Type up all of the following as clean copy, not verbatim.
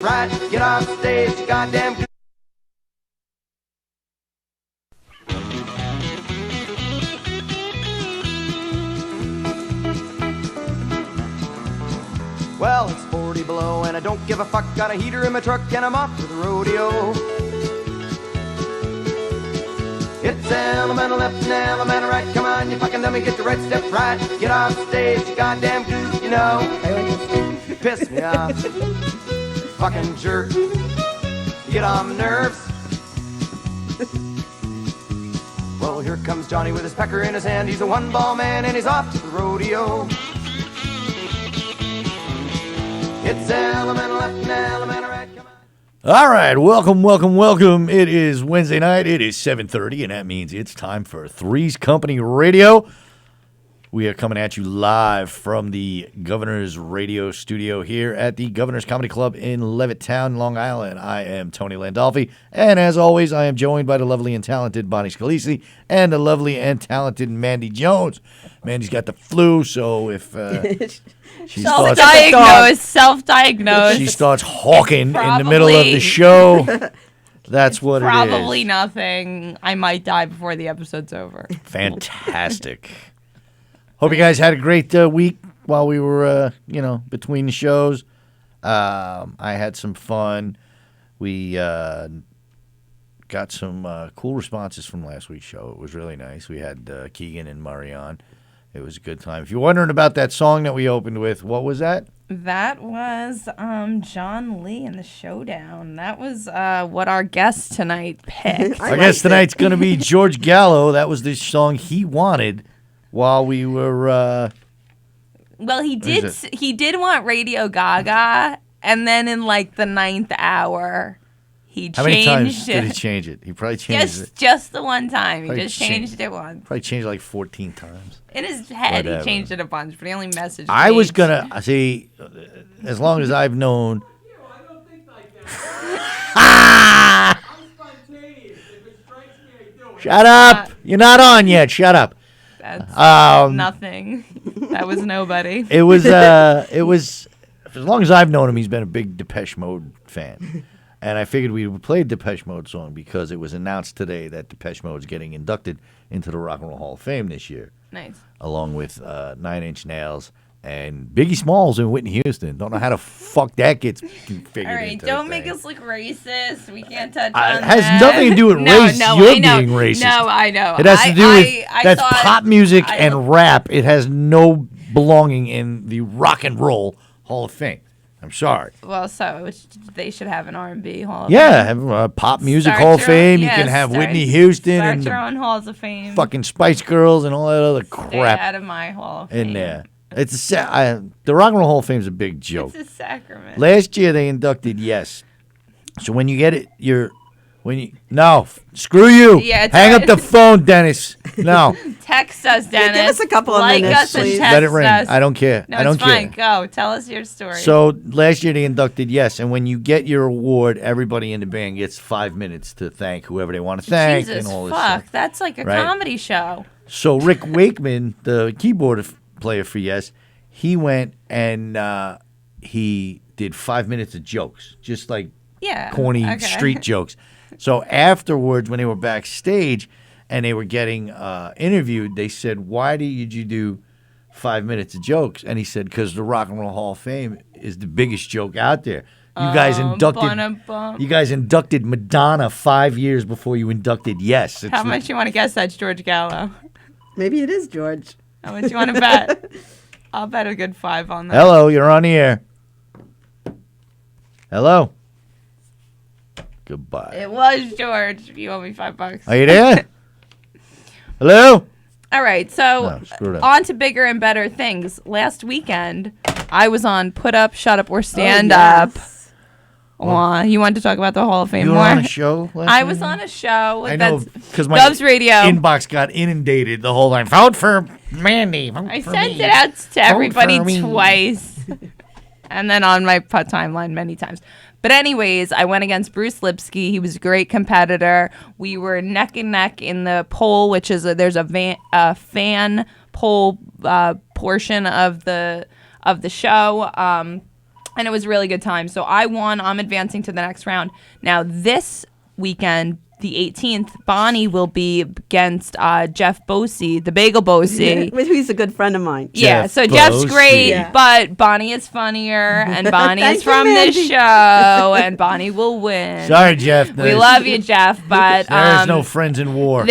right. Get off stage, goddamn. Well, it's 40 below and I don't give a fuck. Got a heater in my truck and I'm off to the rodeo. It's elemental left and elemental right. Come on, you fucking dummy, get the right step right. Get off stage, goddamn goof, you know. You piss me off, fucking jerk. You get on my nerves. Well, here comes Johnny with his pecker in his hand. He's a one-ball man and he's off to the rodeo. It's elemental left and elemental right. Come on. All right, welcome. It is Wednesday night. It is 7:30, and that means it's time for Three's Company Radio. We are coming at you live from the Governor's Radio Studio here at the Governor's Comedy Club in Levittown, Long Island. I am Tony Landolfi, and as always, I am joined by the lovely and talented Bonnie Scalisi and the lovely and talented Mandy Jones. Mandy's got the flu, so if she self-diagnosed. She starts hawking in the middle of the show. That's what it is. Probably nothing. I might die before the episode's over. Fantastic. Hope you guys had a great week while we were, between the shows. I had some fun. We got some cool responses from last week's show. It was really nice. We had Keegan and Murray on. It was a good time. If you're wondering about that song that we opened with, what was that? That was John Lee and the Showdown. That was what our guest tonight picked. Our guest tonight's going to be George Gallo. That was the song he wanted while we were... Well, he did want Radio Gaga, and then in like the ninth hour... How many times did he change it? He probably changed it. Just the one time. He just changed it once. Probably changed it like 14 times. In his head, he changed it a bunch, but he only messaged me. I was going to, see, as long as I've known. I don't think like that. I'm spontaneous. If it strikes me, I do it. Shut up. You're not on yet. Shut up. That's nothing. That was nobody. It was, as long as I've known him, he's been a big Depeche Mode fan. And I figured we would play a Depeche Mode song because it was announced today that Depeche Mode is getting inducted into the Rock and Roll Hall of Fame this year. Nice. Along with 9 Inch Nails and Biggie Smalls and Whitney Houston. Don't know how the fuck that gets figured All right, into don't make us look racist. We can't touch on that. It that. has nothing to do with race. You're being racist. No, I know. It has to do with that's pop music and rap. It has no belonging in the Rock and Roll Hall of Fame. I'm sorry. Well, they should have an R&B Hall of Fame. Yeah, have Pop Music Hall of Fame. You can have Whitney Houston and your own Halls of Fame. Fucking Spice Girls and all that other crap. Stay out of my Hall of Fame. In there. It's the Rock and Roll Hall of Fame is a big joke. It's a sacrament. Last year they inducted Yes. So when you get it, no, screw you. Yeah, hang up the phone, Dennis. No. Text us, Dennis. Give us a couple of minutes, please. Let it ring. I don't care. No, I don't it's fine. Go. Tell us your story. So last year they inducted Yes, and when you get your award, everybody in the band gets 5 minutes to thank whoever they want to thank. Jesus, and all this fuck. stuff. That's like a comedy show. So Rick Wakeman, the keyboard player for Yes, he went and he did 5 minutes of jokes, just like corny street jokes. So afterwards, when they were backstage and they were getting interviewed, they said, "Why did you do 5 minutes of jokes?" And he said, "Because the Rock and Roll Hall of Fame is the biggest joke out there. You guys inducted Madonna 5 years before you inducted Yes." How much you want to guess that's George Gallo? Maybe it is George. How much you want to bet? I'll bet a good 5 on that. Hello, you're on the air. Hello. Goodbye. It was George. You owe me $5. Are you there? Hello? All right, so on to bigger and better things. Last weekend, I was on Put Up, Shut Up, or Stand Up. You wanted to talk about the Hall of Fame more? You were on a show last I was on a show. I know, because my Doves Radio inbox got inundated the whole time. Vote for Mandy. I sent it out to everybody twice. And then on my timeline many times. But anyways, I went against Bruce Lipsky. He was a great competitor. We were neck and neck in the poll, which is there's a fan poll portion of the show. And it was a really good time. So I won. I'm advancing to the next round. Now, this weekend, the 18th, Bonnie will be against Jeff Bosey, the Bagel Bosey. He's a good friend of mine. Yeah, Jeff so Jeff's Bosey. great, Yeah. but Bonnie is funnier, and Bonnie Thank is you, from this Mandy. show, and Bonnie will win. Sorry, Jeff. We love you, Jeff, but There's no friends in war.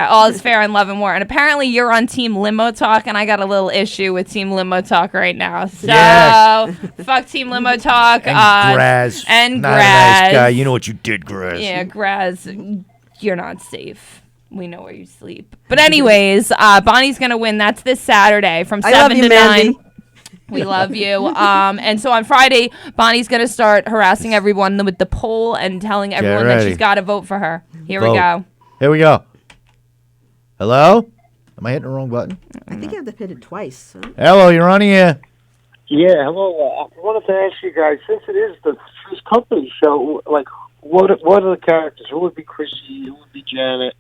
all is fair in love and war. And apparently you're on Team Limo Talk, and I got a little issue with Team Limo Talk right now. So Yes. fuck Team Limo Talk. And Graz. And Not a Graz. nice guy. You know what you did, Graz. Yeah, Graz, you're not safe. We know where you sleep. But anyways, Bonnie's going to win. That's this Saturday from 7 love to you, 9. Mandy. We love you. And so on Friday, Bonnie's going to start harassing everyone with the poll and telling everyone that ready. she's got to vote for her. Here we Vote. go. Here we go. Hello? Am I hitting the wrong button? I think you have to hit it twice. Huh? Hello, you're on here. Yeah, hello. I wanted to ask you guys, since it is the Three's Company show, like, what are the characters? Who would be Chrissy? Who would be Janet?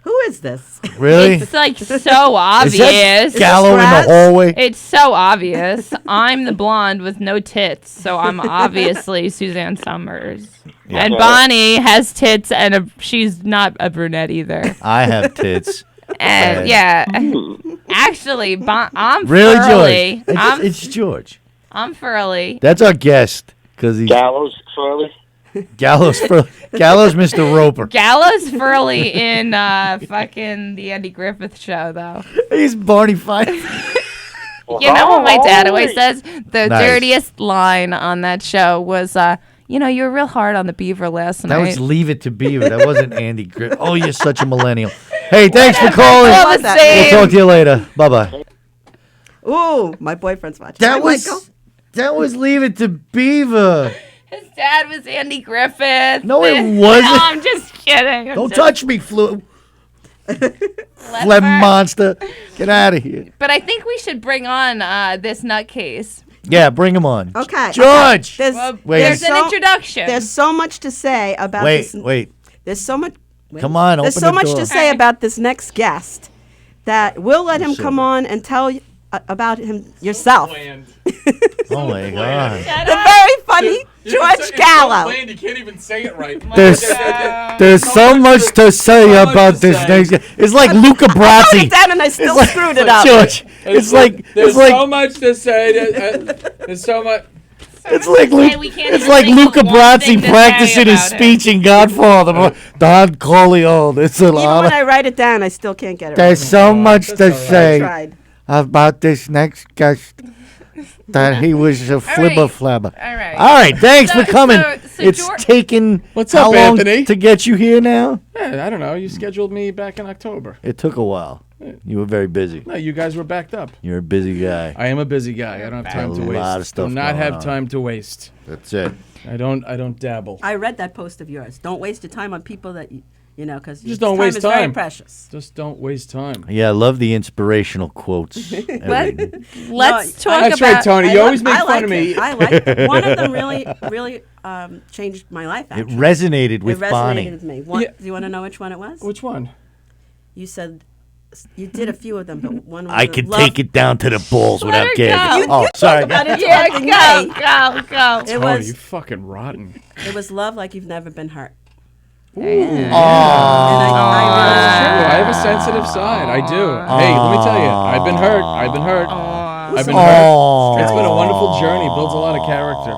Who is this? Really? It's like so Is that obvious. Gallo in the Graz? hallway? It's so obvious. I'm the blonde with no tits, so I'm obviously Suzanne Summers. Yeah. And Bonnie has tits, and she's not a brunette either. I have tits. And yeah, actually, I'm Really, Furley. George? I'm It's George. Furley. That's our guest because he's Gallows, Charlie? Gallows, Mr. Roper. Gallows Furley in fucking the Andy Griffith show, though. He's Barney Fife. You know what my dad always Holy. says? The Nice. dirtiest line on that show was, you know, you were real hard on the beaver last That night. was Leave It to Beaver. That wasn't Andy Griffith. Oh, you're such a millennial. Hey, thanks for calling. All Love the that. We'll same. talk to you later. Bye-bye. Ooh, my boyfriend's watching. That Hi, Michael. was Leave It to Beaver. His dad was Andy Griffith. No, it No, wasn't. I'm just kidding. Don't touch me, phlegm Flipper. monster. Get out of here. But I think we should bring on this nutcase. Yeah, bring him on. Okay. George. There's, Well, Wait. there's there's an so- introduction. There's so much to say about this. Wait. There's so much. wait. Come on, There's open so the much door. to say Alright. about this next guest that we'll let him Listen. come on and tell you about him yourself. Oh, my God. Shut The up. very funny George Gallo. You can't even say it right. There's so much to say so much about to this say. next guy. It's like Luca I wrote Brasi. it down and I still like- screwed it up. George, it's like There's it's like so much to say. There's so much. it's like Hey, we can't it's even like think of Luca one Brasi thing to say practicing his about him. speech in Godfather. Don Corleone. It's a Even lot. when I write it down, I still can't get it There's right. so much that's to all right. I say tried. about this next guest. That he was a flibber flabber. All right. All right, thanks So- for coming. so It's George- taken What's how up, long Anthony? to get you here now? Yeah, I don't know. You scheduled me back in October. It took a while. You were very busy. No, you guys were backed up. You're a busy guy. I am a busy guy. I don't have time to A waste. lot of stuff Do not going have on. time to waste. That's it. I don't dabble. I read that post of yours. Don't waste your time on people that you know, because Just don't time waste is very time. precious. Just don't waste time. Yeah, I love the inspirational quotes. Everything. Let's No, talk That's about. right, Tony. You always make I fun like of me. it. I like it. One of them really changed my life. It Actually, resonated with it resonated Bonnie. with me. One, Yeah. Do you want to know which one it was? Which one? You said you did a few of them, but one was I the could love- take it down to the balls Let without her getting. go. Oh, sorry. about it. Yeah, Interrupting go, me. go. It Tony, was you fucking rotten. love like you've never been hurt. Oh, And I True. I have a sensitive side. I do. Hey, let me tell you. I've been hurt. I've been hurt. I've been hurt. It's been a wonderful journey. Builds a lot of character.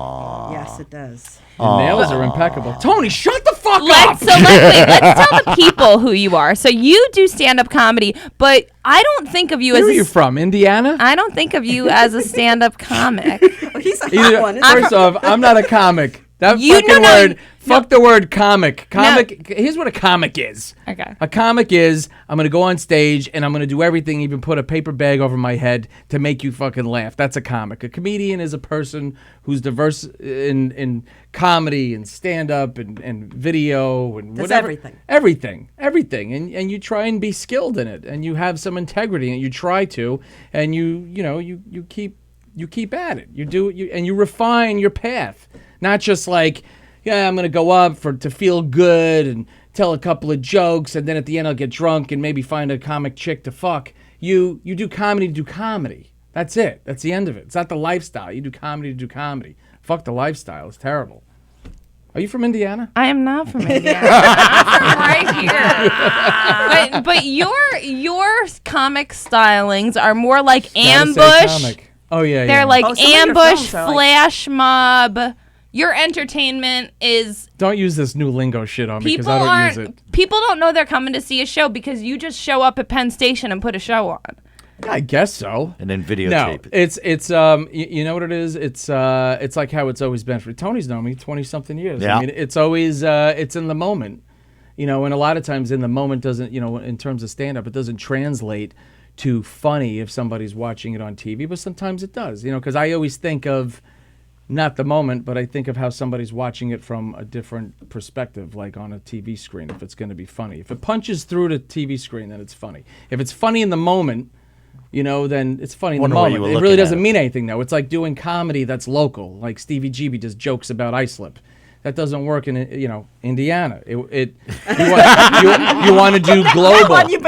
yes, it does. Your nails are impeccable. Tony, shut the fuck Let's up. let's tell the people who you are. So you do stand-up comedy, but I don't think of you Where as are you from? Indiana? I don't think of you as a stand-up comic. Oh, he's a hot one. isn't First off, I'm not a comic. That You- fucking no, word. Fuck the word comic. Comic. No. Here's what a comic is. Okay. A comic is I'm gonna go on stage and I'm gonna do everything, even put a paper bag over my head to make you fucking laugh. That's a comic. A comedian is a person who's diverse in comedy and stand up and video and Does whatever. everything. Everything. And you try and be skilled in it and you have some integrity and you try to and you keep at it. You do and you refine your path. Not just like, yeah, I'm gonna go up to feel good and tell a couple of jokes, and then at the end I'll get drunk and maybe find a comic chick to fuck. You do comedy to do comedy. That's it. That's the end of it. It's not the lifestyle. You do comedy to do comedy. Fuck the lifestyle. It's terrible. Are you from Indiana? I am not from Indiana. I'm from right here. But your comic stylings are more like ambush. Oh yeah, They're like some of your ambush, films are like- flash mob. Your entertainment is Don't use this new lingo shit on me because people I don't use it. people don't know they're coming to see a show because you just show up at Penn Station and put a show on. I guess so. And then videotape No, it. it's you know what it is? It's like how it's always been for Tony's known me 20-something years. Yeah. I mean, it's always it's in the moment. You know, and a lot of times in the moment doesn't, you know, in terms of stand up, it doesn't translate to funny if somebody's watching it on TV, but sometimes it does. You know, cuz I always think of not the moment, but I think of how somebody's watching it from a different perspective, like on a TV screen, if it's going to be funny. If it punches through the TV screen, then it's funny. If it's funny in the moment, you know, then it's funny in the Wonder why you moment. were It looking really at doesn't it. mean anything, though. It's like doing comedy that's local, like Stevie G does jokes about ice slip. That doesn't work in, you know, Indiana. You want to do global. You're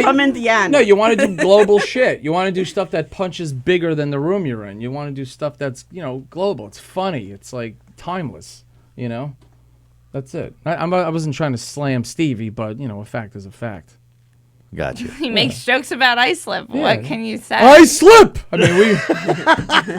from Indiana. No, you want to do global shit. You want to do stuff that punches bigger than the room you're in. You want to do stuff that's, you know, global. It's funny. It's like timeless, you know? That's it. I wasn't trying to slam Stevie, but, you know, a fact is a fact. Gotcha. He makes jokes about ice slip. What can you say? I slip. I mean,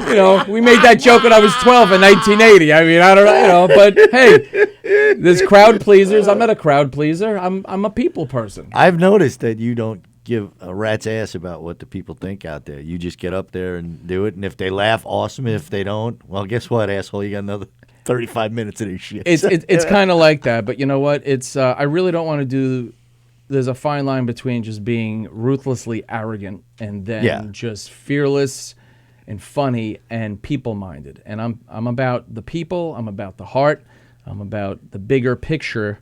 you know, we made that joke when I was 12 in 1980. I mean, I don't know, you know, but hey, there's crowd pleasers. I'm not a crowd pleaser. I'm a people person. I've noticed that you don't give a rat's ass about what the people think out there. You just get up there and do it, and if they laugh, awesome. If they don't, well, guess what, asshole? You got another 35 minutes of this shit. It's kind of like that, but you know what? It's I really don't want to do. There's a fine line between just being ruthlessly arrogant and then just fearless and funny and people-minded. And I'm about the people. I'm about the heart. I'm about the bigger picture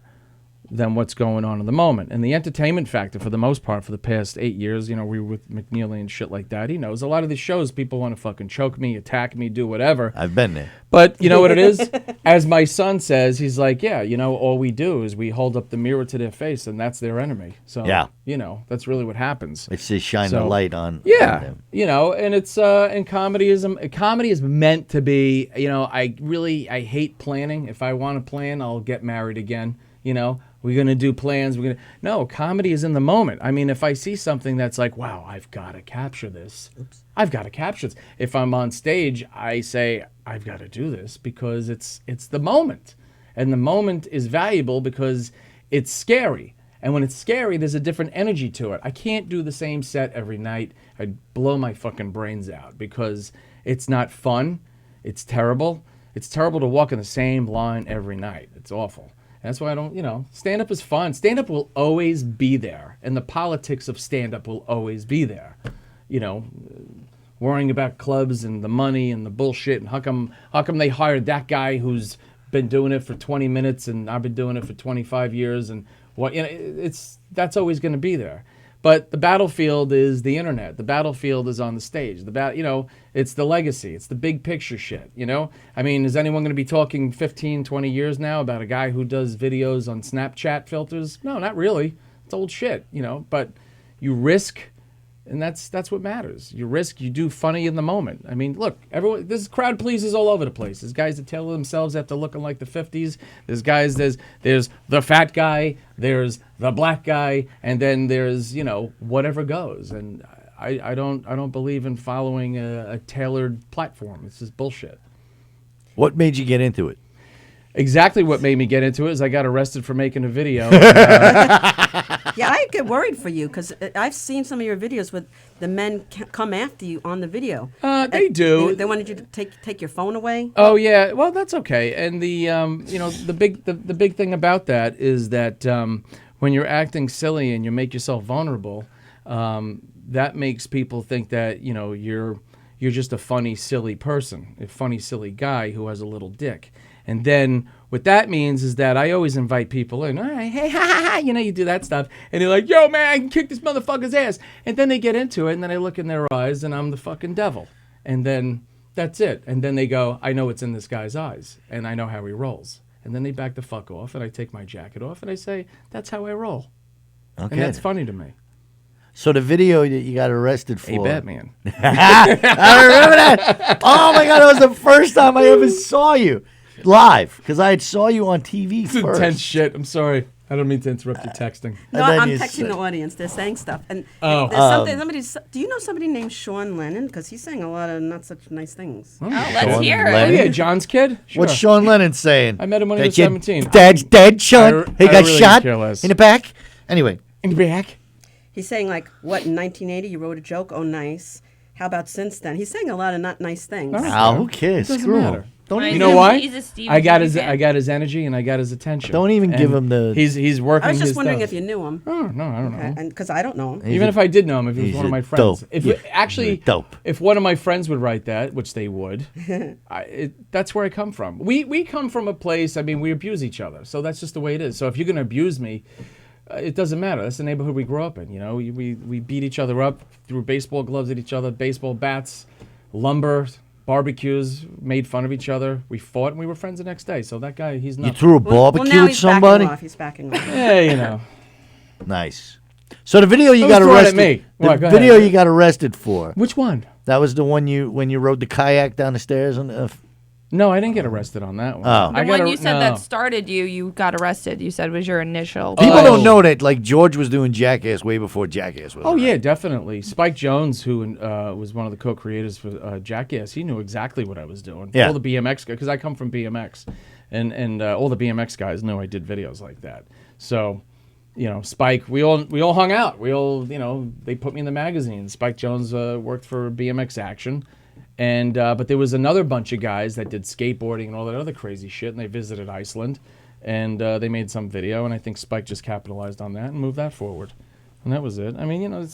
than what's going on in the moment. And the entertainment factor, for the most part, for the past 8 years, you know, we were with McNeely and shit like that. He knows a lot of these shows, people want to fucking choke me, attack me, do whatever. I've been there. But you know what it is? As my son says, he's like, yeah, you know, all we do is we hold up the mirror to their face, and that's their enemy. So, Yeah. you know, that's really what happens. It's just shine So, the light on Yeah, them. you know, and it's and comedy is meant to be. You know, I hate planning. If I want to plan, I'll get married again. You know, we're gonna do plans. No, comedy is in the moment. I mean, if I see something that's like, wow, I've got to capture this. I've got to capture this. If I'm on stage, I say I've got to do this because it's the moment, and the moment is valuable because it's scary. And when it's scary, there's a different energy to it. I can't do the same set every night. I'd blow my fucking brains out because it's not fun. It's terrible. It's terrible to walk in the same line every night. It's awful. And that's why I don't, you know, stand-up is fun. Stand-up will always be there. And the politics of stand-up will always be there. You know, worrying about clubs and the money and the bullshit. And how come they hired that guy who's been doing it for 20 minutes and I've been doing it for 25 years and what, you know, that's always going to be there. But the battlefield is the internet. The battlefield is on the stage. You know, it's the legacy. It's the big picture shit, you know? I mean, is anyone going to be talking 15, 20 years now about a guy who does videos on Snapchat filters? No, not really. It's old shit, you know? But you risk, and that's what matters. You risk, you do funny in the moment. I mean, look, everyone, there's crowd pleasers all over the place. There's guys that tell themselves after looking like the 50s. There's guys, there's the fat guy, there's the black guy, and then there's, you know, whatever goes. And I don't believe in following a tailored platform. It's just bullshit. What made you get into it? Exactly what made me get into it is I got arrested for making a video. Yeah, I get worried for you because I've seen some of your videos with the men come after you on the video. They do. They wanted you to take your phone away. Oh yeah, well that's okay. And the you know, the big thing about that is that when you're acting silly and you make yourself vulnerable, that makes people think that, you know, you're just a funny silly person, a funny silly guy who has a little dick. And then what that means is that I always invite people in. All right, hey, ha, ha, ha, you know, you do that stuff. And they're like, yo, man, I can kick this motherfucker's ass. And then they get into it, and then I look in their eyes, and I'm the fucking devil. And then that's it. And then they go, I know what's in this guy's eyes, and I know how he rolls. And then they back the fuck off, and I take my jacket off, and I say, that's how I roll. Okay. And that's funny to me. So the video that you got arrested for. Hey, Batman. I remember that. Oh my God, it was the first time I ever saw you live because I had saw you on TV It's first. intense shit. I'm sorry. I don't mean to interrupt your texting. No, And then I'm you texting said- the audience. They're saying stuff, and Oh. there's something. Do you know somebody named Sean Lennon? Because he's saying a lot of not such nice things. Oh, let's Sean hear Oh, Lennon? it. yeah, John's kid? Sure. What's Sean Lennon saying? I met him when he That was your 17. Dad's dead, Sean. He I got really shot care less. in the back. Anyway, In the back? He's saying like, what in 1980 you wrote a joke? Oh, nice. How about since then? He's saying a lot of not nice things. who cares? Doesn't Screw matter. him. Don't Why even, You know why? He's a Steve I got Jobs his fan. I got his energy and I got his attention. Don't even give And him the- He's working I was just his wondering stuff. if you knew him. Oh, no, I don't know. And because I don't know him. Even if I did know him, if he was he's one of a my friends. dope. If Yeah, actually, he's a dope. if one of my friends would write that, which they would, that's where I come from. We come from a place. I mean, we abuse each other, so that's just the way it is. So if you're gonna abuse me, it doesn't matter. That's the neighborhood we grew up in. You know, we beat each other up, threw baseball gloves at each other, baseball bats, lumber, barbecues, made fun of each other. We fought and we were friends the next day. So that guy, he's you not. threw a Well, barbecue now at he's somebody. Backing off. He's backing off. Yeah, you know. Nice. So the video you Who's got throwing at arrested. me? The What, go video ahead. you got arrested for. Which one? That was the one when you rode the kayak down the stairs on the. No, I didn't get arrested on that one. Oh. The I got one you said no. that started you got arrested. You said was your initial. People Oh. don't know that like George was doing Jackass way before Jackass was. Oh around. yeah, definitely. Spike Jones, who was one of the co-creators for Jackass, he knew exactly what I was doing. Yeah. All the BMX guys, because I come from BMX, and all the BMX guys knew I did videos like that. So, you know, Spike, we all hung out. We all, you know, they put me in the magazine. Spike Jones worked for BMX Action, and but there was another bunch of guys that did skateboarding and all that other crazy shit, and they visited Iceland, and they made some video, and I think Spike just capitalized on that and moved that forward, and that was it. I mean, you know,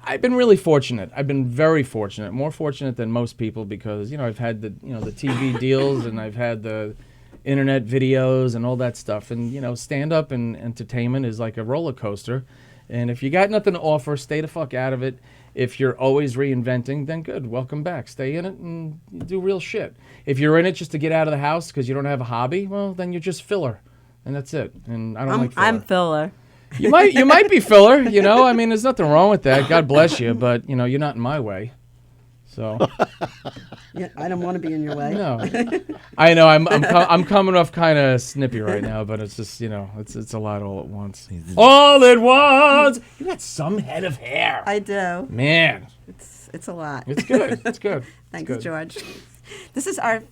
I've been really fortunate. I've been very fortunate, more fortunate than most people, because you know I've had the TV deals and I've had the internet videos and all that stuff, and you know stand up and entertainment is like a roller coaster, and if you got nothing to offer, stay the fuck out of it. If you're always reinventing, then good, welcome back. Stay in it and do real shit. If you're in it just to get out of the house because you don't have a hobby, well then you're just filler, and that's it. And I don't like filler. I'm filler. You might be filler, you know. I mean, there's nothing wrong with that. God bless you, but you know, you're not in my way. So Yeah, I don't want to be in your way. no, I know I'm coming off kind of snippy right now, but it's just you know, it's a lot all at once. All at once. You got some head of hair, I do. man. It's a lot. It's good. It's good. Thanks, good. George. This is our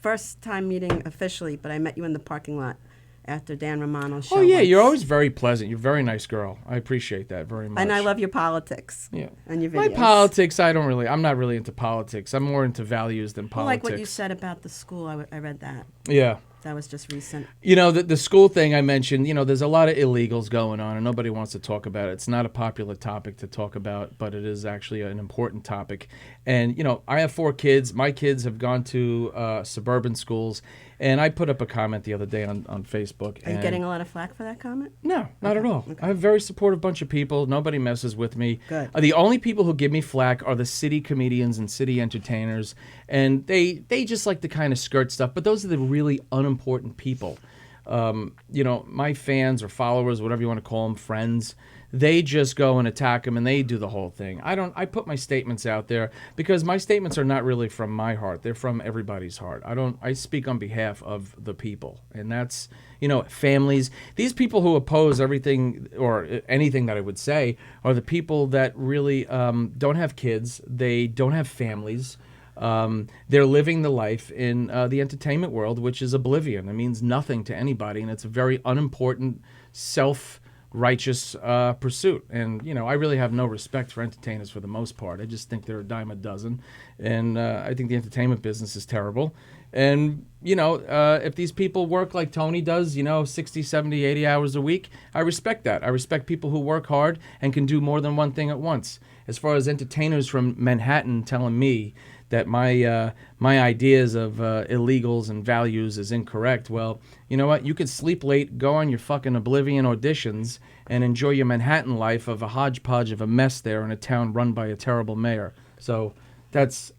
first time meeting officially, but I met you in the parking lot after Dan Romano's show. Oh yeah, once. you're always very pleasant. You're a very nice girl. I appreciate that very much. And I love your politics. Yeah. And your My videos. politics, I'm not really into politics. I'm more into values than Well, politics. like what you said about the school, I read that. Yeah. That was just recent. You know, the school thing I mentioned, you know, there's a lot of illegals going on and nobody wants to talk about it. It's not a popular topic to talk about, but it is actually an important topic. And, you know, I have 4 kids. My kids have gone to suburban schools. And I put up a comment the other day on Facebook. Are you and getting a lot of flack for that comment? No, not at all. I have a very supportive bunch of people. Nobody messes with me. Good. The only people who give me flack are the city comedians and city entertainers, and they just like to kind of skirt stuff. But those are the really unimportant people. You know, my fans or followers, whatever you want to call them, friends, they just go and attack them and they do the whole thing. I put my statements out there because my statements are not really from my heart. They're from everybody's heart. I speak on behalf of the people. And that's, you know, families. These people who oppose everything or anything that I would say are the people that really don't have kids. They don't have families. They're living the life in the entertainment world, which is oblivion. It means nothing to anybody, and it's a very unimportant, self-righteous pursuit. And, you know, I really have no respect for entertainers for the most part. I just think they're a dime a dozen, and I think the entertainment business is terrible. And, you know, if these people work like Tony does, you know, 60, 70, 80 hours a week, I respect that. I respect people who work hard and can do more than one thing at once. As far as entertainers from Manhattan telling me that my ideas of illegals and values is incorrect. Well, you know what? You could sleep late, go on your fucking Oblivion auditions, and enjoy your Manhattan life of a hodgepodge of a mess there in a town run by a terrible mayor. So it's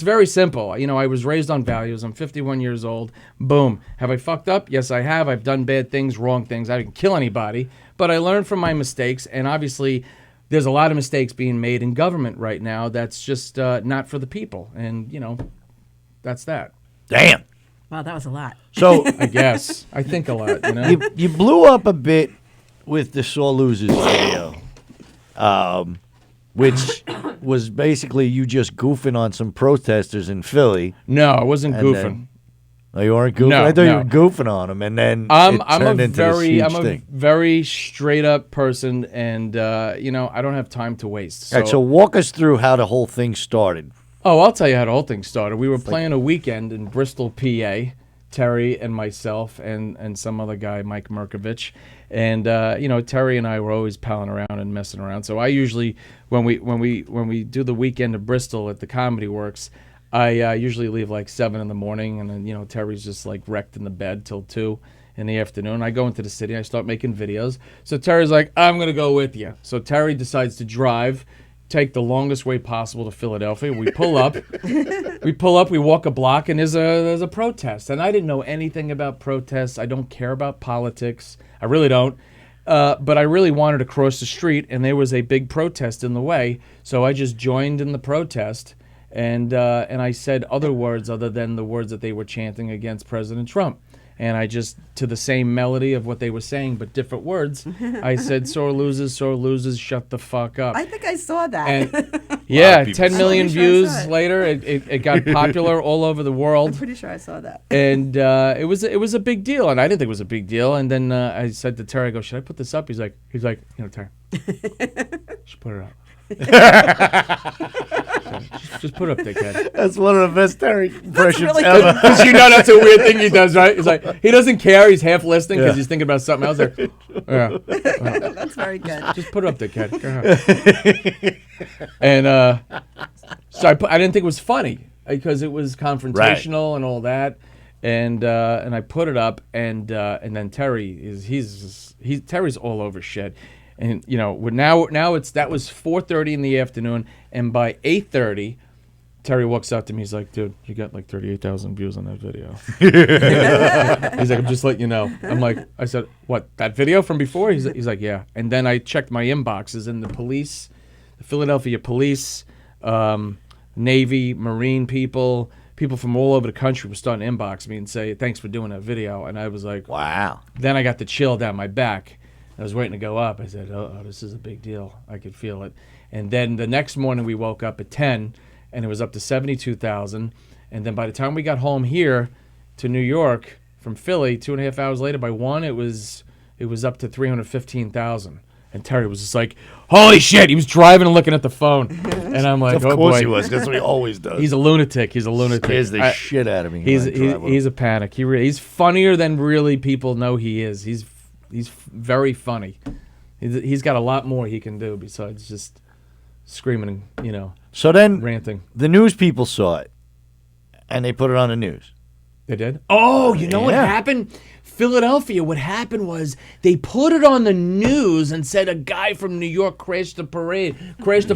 very simple. You know, I was raised on values. I'm 51 years old. Boom. Have I fucked up? Yes, I have. I've done bad things, wrong things. I didn't kill anybody, But I learned from my mistakes, and obviously there's a lot of mistakes being made in government right now that's just not for the people. And, that's that. Damn. Wow, that was a lot. So I guess. I think a lot, you blew up a bit with the Sore Losers video, which was basically you just goofing on some protesters in Philly. No, I wasn't And goofing. then- Oh, you weren't goofing? No, I thought you no. were goofing on them, and then I'm it turned a into this very huge thing. very straight up person, and I don't have time to waste. All right, so walk us through how the whole thing started. Oh, I'll tell you how the whole thing started. We were playing a weekend in Bristol, PA. Terry and myself and some other guy, Mike Merkovich, and Terry and I were always palling around and messing around. So I usually, when we do the weekend of Bristol at the Comedy Works, I usually leave like 7 in the morning, and then Terry's just like wrecked in the bed till 2 in the afternoon. I go into the city, I start making videos. So Terry's like, I'm gonna go with you. So Terry decides to drive, take the longest way possible to Philadelphia. We pull up, we walk a block, and there's a protest. And I didn't know anything about protests. I don't care about politics. I really don't. But I really wanted to cross the street, and there was a big protest in the way. So I just joined in the protest, and I said other words other than the words that they were chanting against President Trump. And I just, to the same melody of what they were saying, but different words, I said, sore losers, shut the fuck up. I think I saw that. And yeah, people 10 saw million it. I'm pretty sure I views saw it. later, it got popular all over the I'm world. pretty sure I saw that. And it was a big deal, and I didn't think it was a big deal. And then I said to Terry, I go, should I put this up? He's like, Terry, should put it up. Just put it up there, kid. That's one of the best Terry impressions really ever. Because that's a weird thing he does, right? He's like, he doesn't care. He's half listening because he's thinking about something else. Like, yeah. That's very good. Just put it up there, kid. Go ahead. And so I didn't think it was funny because it was confrontational and all that. And I put it up, and then Terry Terry's all over shit. And now that was 4:30 in the afternoon, and by 8:30, Terry walks up to me. He's like, "Dude, you got like 38,000 views on that video." He's like, "I'm just letting you know." I said, "What? That video from before?" He's like, "Yeah." And then I checked my inboxes, and the police, the Philadelphia police, Navy, Marine people from all over the country were starting to inbox me and say, "Thanks for doing that video." And I was like, Wow. Then I got the chill down my back. I was waiting to go up. I said, oh, this is a big deal. I could feel it. And then the next morning we woke up at 10, and it was up to 72,000. And then by the time we got home here to New York from Philly, 2.5 hours later, by 1, it was up to 315,000. And Terry was just like, holy shit. He was driving and looking at the phone. And I'm like, Of oh, course boy. he was. That's what he always does. He's a lunatic. Scares the shit out of me. He's a panic. He's funnier than really people know he is. He's very funny. He's got a lot more he can do besides just screaming and, So then ranting. the news people saw it, and they put it on the news. They did? Oh, you know what Yeah. happened? Philadelphia, what happened was they put it on the news and said a guy from New York crashed the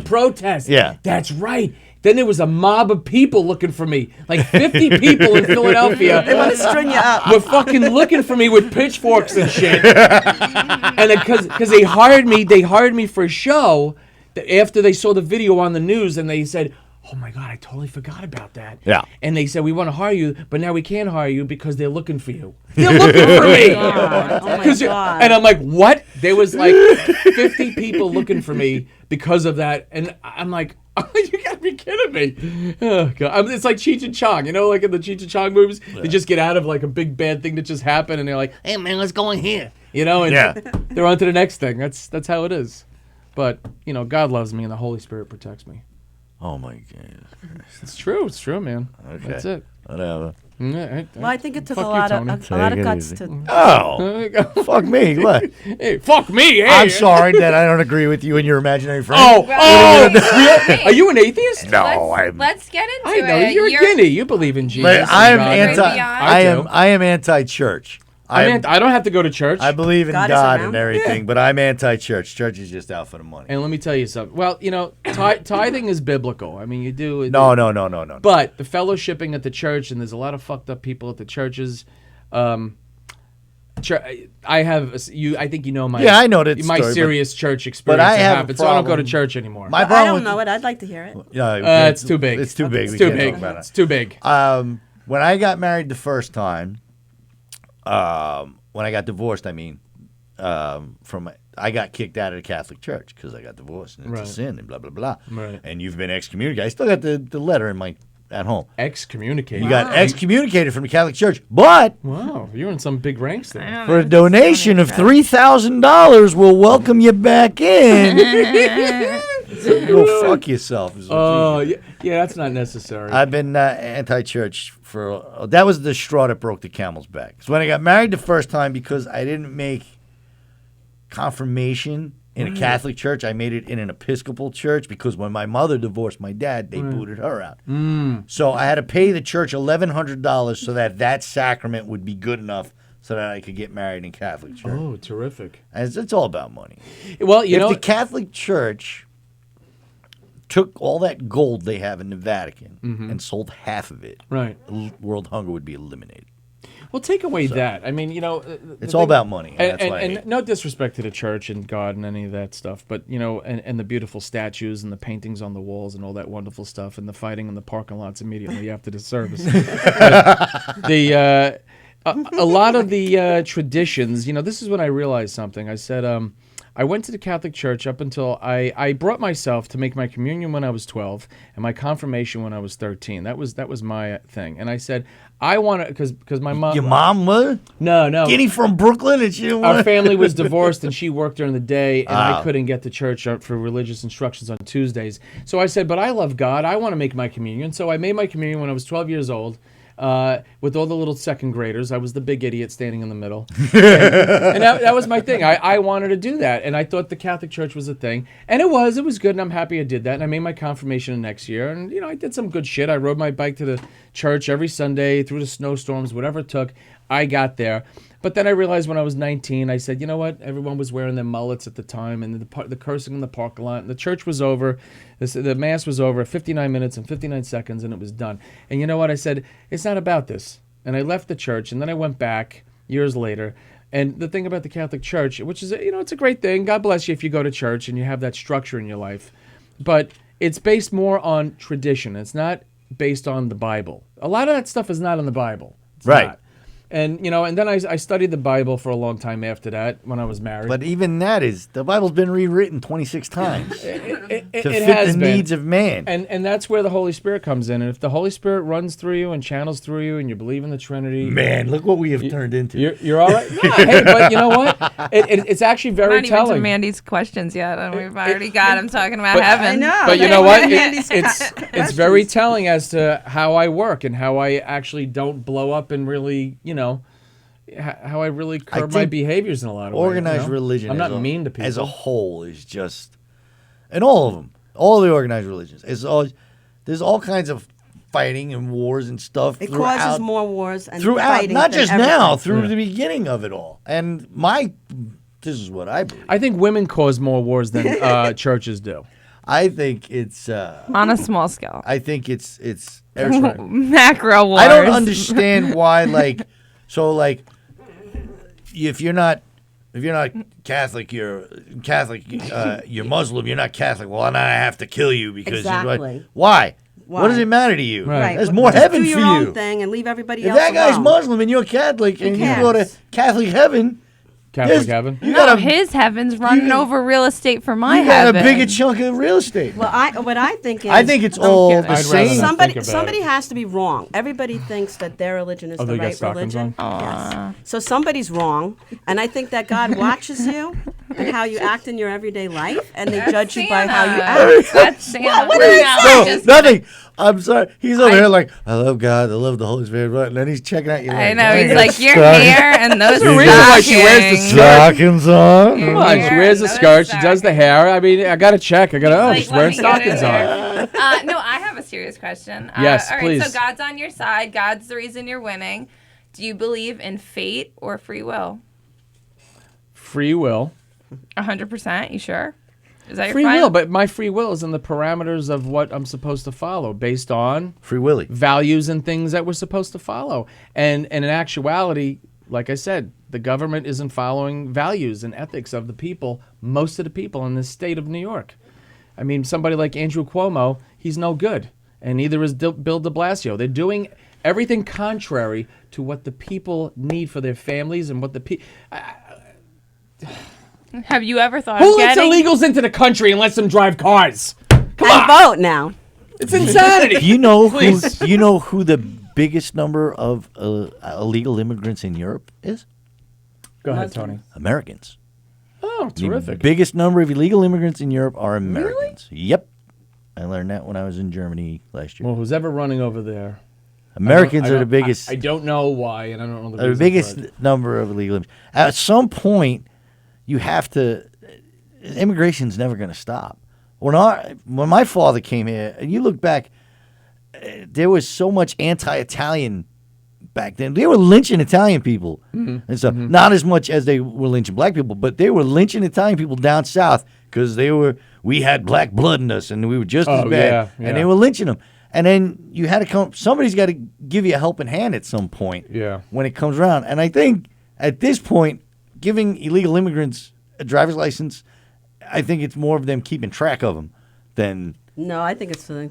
protest. Yeah. That's right. Then there was a mob of people looking for me. Like 50 people in Philadelphia. They want to string you up. Were fucking looking for me with pitchforks and shit. And because they hired me for a show after they saw the video on the news, and they said, oh my God, I totally forgot about that. Yeah. And they said, we want to hire you, but now we can't hire you because they're looking for you. They're looking for me. God. Oh my 'Cause God. And I'm like, what? There was like 50 people looking for me because of that. And I'm like, you gotta be kidding me. Oh, God. It's like Cheech and Chong, like in the Cheech and Chong movies, they just get out of like a big bad thing that just happened, and they're like, hey man, let's go in here. And Yeah. they're on to the next thing. That's how it is. But, God loves me and the Holy Spirit protects me. Oh my God. It's true, man. Okay. That's it. Whatever. Well, I think it took Fuck a you, lot of Tony. a lot Take of it guts easy. to. Oh, fuck me. What? Hey, fuck me. Hey. I'm sorry that I don't agree with you and your imaginary friend. Are you an atheist? No, Let's get into I know it. you're a guinea. You believe in Jesus. But and I am God. anti. Right beyond. I am anti-church. I don't have to go to church. I believe in God is God around. and everything, but I'm anti-church. Church is just out for the money. And let me tell you something. Well, tithing is biblical. I mean, you do. No. But the fellowshipping at the church, and there's a lot of fucked up people at the churches. I have you. I think you know my. Yeah, I know that my story, serious church experience. I have a happened, so I don't go to problem. church anymore. My I problem don't with know it. I'd like to hear it. Yeah, it's too big. It's too big. It's We too can't big. talk about It's it. too big. When I got married the first time, when I got divorced, I mean, I got kicked out of the Catholic Church because I got divorced and it's Right. a sin and blah blah blah. Right. And you've been excommunicated. I still got the letter in my at home. Excommunicated. You got excommunicated from the Catholic Church, but Wow, you're in some big ranks there. I know, for a that's donation of $3,000, we'll welcome you back in. So go fuck yourself. Is what Oh, you- yeah, that's not necessary. I've been anti-church for. That was the straw that broke the camel's back. So when I got married the first time, because I didn't make confirmation in a Catholic church, I made it in an Episcopal church because when my mother divorced my dad, they booted her out. So I had to pay the church $1,100 so that sacrament would be good enough so that I could get married in Catholic church. Oh, terrific. And it's all about money. Well, you If know, the Catholic Church took all that gold they have in the Vatican and sold half of it, right. world hunger would be eliminated. Well, take away that. I mean, you know, It's all about money. And And, that's why I hate and it. no disrespect to the church and God and any of that stuff, but you know, and the beautiful statues and the paintings on the walls and all that wonderful stuff, and the fighting in the parking lots immediately after the service. But a lot of the traditions, you know, this is when I realized something. I said, I went to the Catholic Church up until I brought myself to make my communion when I was 12 and my confirmation when I was 13. That was my thing. And I said, I want to, because my mom. Your mom was No. Guinea from Brooklyn, and she didn't Our want. family was divorced, and she worked during the day, and I Oh. couldn't get to church for religious instructions on Tuesdays. So I said, but I love God. I want to make my communion. So I made my communion when I was 12 years old with all the little second graders. I was the big idiot standing in the middle. And that was my thing. I wanted to do that, and I thought the Catholic Church was a thing. And it was good, and I'm happy I did that. And I made my confirmation the next year, and, you know, I did some good shit. I rode my bike to the church every Sunday through the snowstorms, whatever it took. I got there. But then I realized when I was 19, I said, you know what? Everyone was wearing their mullets at the time, and the cursing in the parking lot. And the church was over. The mass was over 59 minutes and 59 seconds, and it was done. And you know what? I said, it's not about this. And I left the church, and then I went back years later. And the thing about the Catholic Church, which is, you know, it's a great thing. God bless you if you go to church and you have that structure in your life. But it's based more on tradition. It's not based on the Bible. A lot of that stuff is not in the Bible. It's Right. not. And, you know, and then I studied the Bible for a long time after that when I was married. But even the Bible's been rewritten 26 times it to fit has the been. needs of man. And that's where the Holy Spirit comes in. And if the Holy Spirit runs through you and channels through you and you believe in the Trinity. Man, look what we have turned into. You're all right. No, hey, but you know what? It's actually very Not even to telling. Mandy's questions yet, and we've already got him talking about but- heaven. I know. But you That's know what? why Andy's It's very telling as to how I work and how I actually don't blow up and really, you know, how I really curb my think behaviors in a lot of Organized ways. You know? religion I'm not as a- mean to people. as a whole is just, and all of them, all the organized religions, there's all kinds of fighting and wars and stuff. It throughout, causes more wars and throughout, fighting not than just everything. now, through the beginning of it all. And this is what I believe. I think women cause more wars than churches do. I think it's On a small scale. I think it's Macro wars. I don't understand why if you're not Catholic, you're Catholic. You're Muslim. You're not Catholic. Well, now I have to kill you because Exactly. Why? Why? What does it matter to you? Right. There's more Just heaven do for your own you. thing and leave everybody If else that guy's alone. Muslim and you're Catholic and you go to cares? Catholic heaven, Catholic heaven. you No, got a, his heaven's running over real estate for my you got heaven. a bigger chunk of real estate. Well, what I think is I think it's all kidding. the I'd rather same. not somebody think about somebody it. has to be wrong. Everybody thinks that their religion is Oh, the they got right stockings religion. on? Yes. So somebody's wrong, and I think that God watches you and how you act in your everyday life, and they judge you by how you act. That's Santa. What did I No, say? just- Nothing. I'm sorry. He's over here like, I love God, I love the Holy Spirit, and then he's checking out your I legs. know. He's got like, your stockings- hair and those the reason why she wears the stockings." stockings on. Yeah. Come on, she Hair wears the and those skirt. She does the stockings. hair. I mean, I got to check. Like, she's let wearing me get in stockings there. on. No, I have a serious question. Yes, all right, please. So God's on your side. God's the reason you're winning. Do you believe in fate or free will? Free will. 100%. You sure? Is that Free your will, final? but my free will is in the parameters of what I'm supposed to follow based on Free Willy. values and things that we're supposed to follow. And in actuality, like I said, the government isn't following values and ethics of the people, most of the people in the state of New York. I mean, somebody like Andrew Cuomo, he's no good. And neither is Bill de Blasio. They're doing everything contrary to what the people need for their families and what the people... Have you ever thought Who of lets getting... illegals into the country and lets them drive cars? Come And on. vote now. It's insanity. You know who? Please. You know who the biggest number of illegal immigrants in Europe is? Go ahead, Tony. Americans. Oh, The terrific. biggest number of illegal immigrants in Europe are Americans. Yep. I learned that when I was in Germany last year. Well, who's ever running over there? Americans I are the don't- biggest. I don't know why, and I don't know the the reason biggest for it. number of illegal immigrants. At some point, you have to. Immigration's never going to stop. When my father came here, and you look back, there was so much anti-Italian back then. They were lynching Italian people and stuff. Not as much as they were lynching black people, but they were lynching Italian people down south because we had black blood in us and we were just as Oh, bad. yeah. And they were lynching them. And then you had to come. Somebody's got to give you a helping hand at some point. Yeah. When it comes around, and I think at this point, giving illegal immigrants a driver's license, I think it's more of them keeping track of them than. No, I think it's You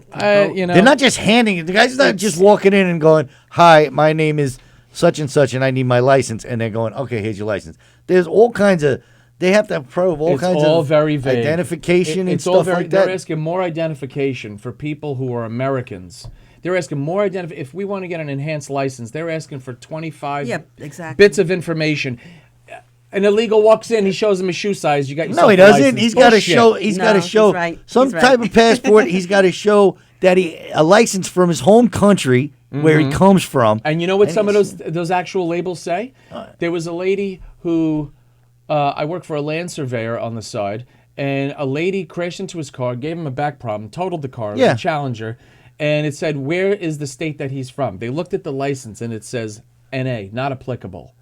know, They're not just handing it. The guy's not just walking in and going, "Hi, my name is such and such, and I need my license." And they're going, "Okay, here's your license." There's all kinds of. They have to prove all it's kinds all of very vague. identification and It's all stuff very, like that. They're asking more identification for people who are Americans. They're asking more If we want to get an enhanced license, they're asking for 25 Yeah, exactly. bits of information. An illegal walks in, he shows him his shoe size. You got yourself No, he a doesn't. license. He's got to Bullshit. show. He's No, got to he's show right. some He's right. type of passport. He's got to show that a license from his home country where he comes from. And you know what And some of he's- those actual labels say? There was a lady who I worked for a land surveyor on the side, and a lady crashed into his car, gave him a back problem, totaled the car. It was Yeah. a Challenger, and it said, "Where is the state that he's from?" They looked at the license, and it says "NA, not applicable."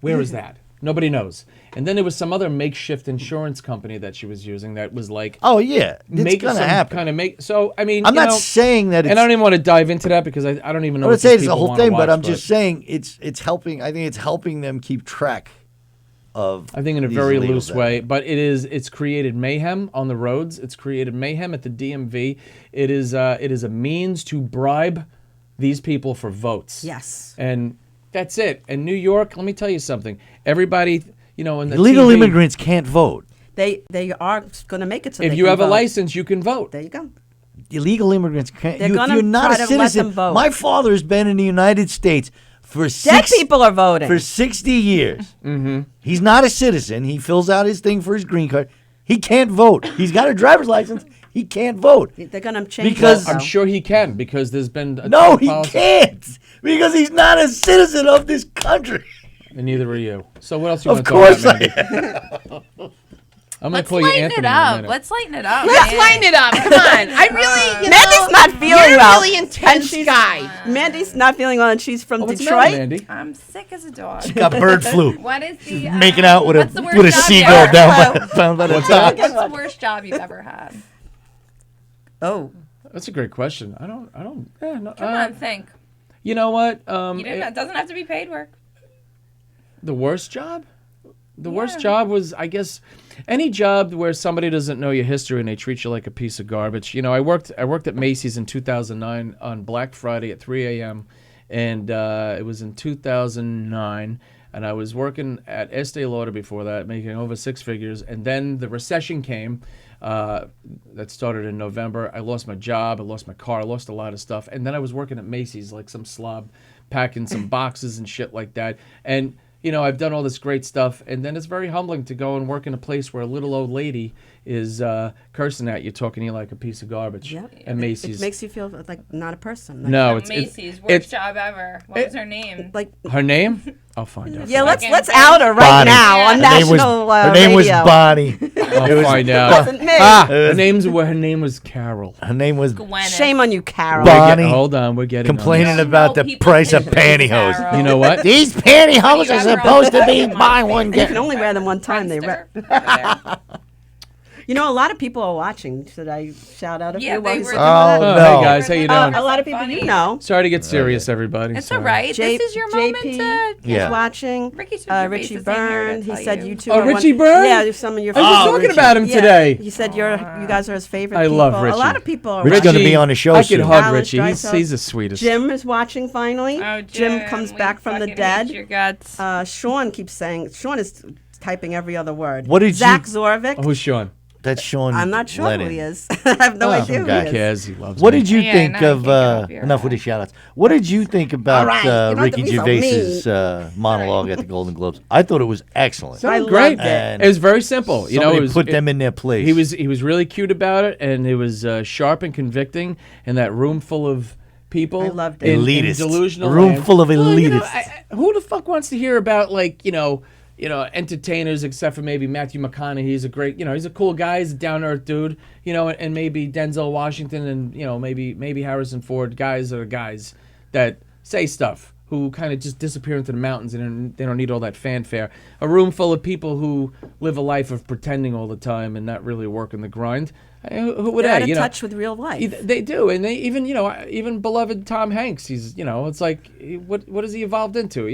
Where is that? Nobody knows. And then there was some other makeshift insurance company that she was using that was like, Oh yeah, it's gonna happen. kind of make. So I mean, I'm you not know, saying that. It's, and I don't even want to dive into that because I don't even know. I what would say these it's the people whole wanna thing, but watch, I'm just saying it's helping. I think it's helping them keep track of. I think in a these very illegals loose that- way, but it's created mayhem on the roads. It's created mayhem at the DMV. It is a means to bribe these people for votes. Yes. And that's it. And New York, let me tell you something. Everybody, in the Illegal TV, immigrants can't vote. They are going to make it so if they you can have a vote. license, you can vote. There you go. Illegal immigrants can't. They're If gonna you're not try a to let citizen, them vote. my father's been in the United States for Dead people are voting. for 60 years. Mm-hmm. He's not a citizen. He fills out his thing for his green card. He can't vote. He's got a driver's license. He can't vote. They're going to change Because- that, I'm though. sure he can because there's been a No, ton of he policy- can't because he's not a citizen of this country. And neither are you. So what else you Of want to course talk I about, Mandy? I'm going to Let's call you lighten Anthony it in a up. minute. Let's lighten it up. Let's man. lighten it up. Come on. I really, Mandy's not feeling you're a well. really And intense she's- guy. Mandy's not feeling well, and she's from Oh, what's the Detroit. matter, Mandy? I'm sick as a dog. Got bird flu. What is the Making out with what's the worst a job seagull you've down by the What's top. that? What's the worst job you've ever had? Oh, That's a great question. I don't. Yeah, no, Come on, think. You know what? It doesn't have to be paid work. The worst job? The worst job was, I guess, any job where somebody doesn't know your history and they treat you like a piece of garbage. I worked at Macy's in 2009 on Black Friday at 3 a.m. And it was in 2009. And I was working at Estee Lauder before that, making over six figures. And then the recession came. That started in November. I lost my job. I lost my car. I lost a lot of stuff. And then I was working at Macy's like some slob, packing some boxes and shit like that. And I've done all this great stuff, and then it's very humbling to go and work in a place where a little old lady is cursing at you, talking to you like a piece of garbage. yeah. At Macy's. It makes you feel like not a person. Like, No, it's Macy's worst it's- job ever. What was her name? Like, her name. I'll find out. yeah, for you. let's out her right Bonnie. now on Her name was, national her name was radio. Bonnie. I'll find out. Wasn't me. Her name was Carol. Her name was Gwyneth. Shame on you, Carol. Bonnie. Hold on, we're getting on complaining Don't about know the people's price of history, pantyhose. Sarah. You know what? These pantyhose are Have you ever supposed to be on buy one You get. can only wear them one time. They Friendster. rep. You know, a lot of people are watching. Should I shout out a Yeah, few they ones? were. Oh, no. Hey guys, how you doing? A lot of people you know. Sorry to get serious, everybody. It's Sorry. all right. J- This is your moment JP to. Yeah. is watching. Ricky Gervais Richie isn't here to Byrne. He tell said you. you two. Oh, are Richie one, Byrne? Yeah, there's some of your. I was just talking about him Yeah. today. He said you guys are his favorite. I people. love Richie. A lot of people are. Richie's watching. gonna be on the show I soon. could hug Alex Richie. He's Dreisel. the sweetest. Jim is watching finally. Oh, Jim comes we back from the fucking dead. hate your guts. Sean keeps saying. Sean is typing every other word. What did Zach you- Zorvik? Oh, who's Sean? That's Sean. I'm not sure Lennon. who he is. I have no idea who guy he is. Cares. He loves What me. did you Yeah, think now you of? can get off your Enough with the shout-outs. What did you think about All right, you don't have Ricky to be so Gervais's monologue at the Golden Globes? I thought it was excellent. I Sounded great. loved it. And It was very simple. You know, somebody it was, put them in their place. He was really cute about it, and it was sharp and convicting. And that room full of people, I loved it. in Elitists. delusional Room land. full of Well, you know, elitists. who the fuck wants to hear about entertainers except for maybe Matthew McConaughey? He's a great, he's a cool guy. He's a down to earth dude. And maybe Denzel Washington, and maybe Harrison Ford. Guys are guys that say stuff, who kind of just disappear into the mountains, and they don't need all that fanfare. A room full of people who live a life of pretending all the time and not really working the grind. Who would They're I? out of touch with real life. They do, and they even beloved Tom Hanks. He's it's like what has he evolved into?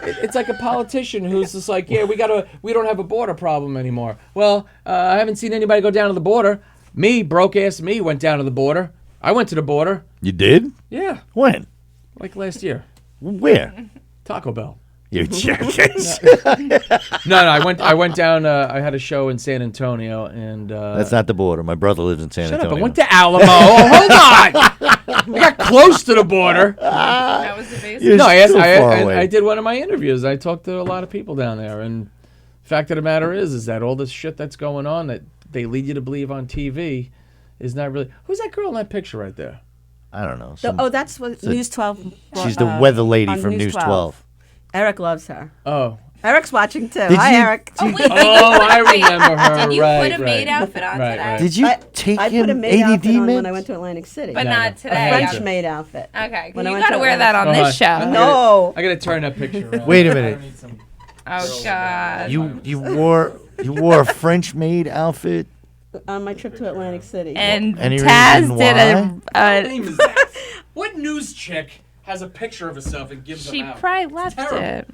It's like a politician who's just like, yeah, we don't have a border problem anymore. Well, I haven't seen anybody go down to the border. Me, broke ass me, went down to the border. I went to the border. You did? Yeah, When? like last year. Where? Taco Bell. You jackass. No, I went down. I had a show in San Antonio, and That's not the border. My brother lives in San shut up. Antonio. I went to Alamo. Oh, hold on. I got close to the border. That was the basic. You're No, still far away. I did one of my interviews. I talked to a lot of people down there, and the fact of the matter is that all this shit that's going on that they lead you to believe on TV is not really. Who's that girl in that picture right there? I don't know. That's what News 12. She's the weather lady on from News 12. Eric loves her. Oh, Eric's watching too. Did Hi, you- Eric. Oh, wait, I remember her. Did you right, put a maid right. outfit on Right, today? right. Did you take I put a him maid outfit ADD on when meds? I went to Atlantic City. But No, not no. today. French yeah. maid outfit. Okay, When I you went got to to wear that on Atlantic. this show. No. I gotta turn that picture around. Wait a minute. Oh God. You wore a French maid outfit? On my trip to Atlantic City. And Any Taz reason did why? a. name is that? What news chick has a picture of herself and gives She them out? probably left terrible. it.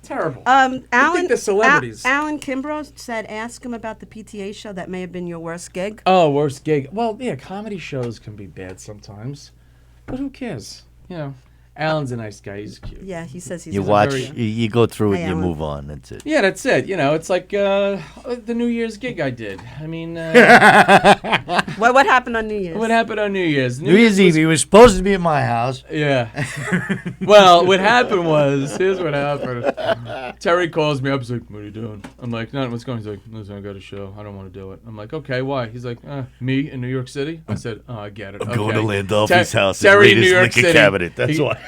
Terrible. Alan, they're celebrities. Alan Kimbrough said, ask him about the PTA show. That may have been your worst gig. Oh, worst gig. Well, yeah, comedy shows can be bad sometimes, but who cares? Alan's a nice guy. He's cute. Yeah, he says he's You a watch, very- you go through it, Hi, and you Alan. move on. That's it. Yeah, that's it. It's like the New Year's gig I did. I mean, What happened on New Year's? what happened on New Year's? New Year's Eve, he was supposed to be at my house. Yeah. Well, what happened was, here's what happened. Terry calls me up. He's like, "What are you doing?" I'm like, "No, what's going on?" He's like, "Listen, I got a show. I don't want to do it." I'm like, "Okay, why?" He's like, "Me in New York City." I said, "Oh, I get it. I'm going okay." to Landolfi's house and Terry raid in his New York liquor City. cabinet. That's why.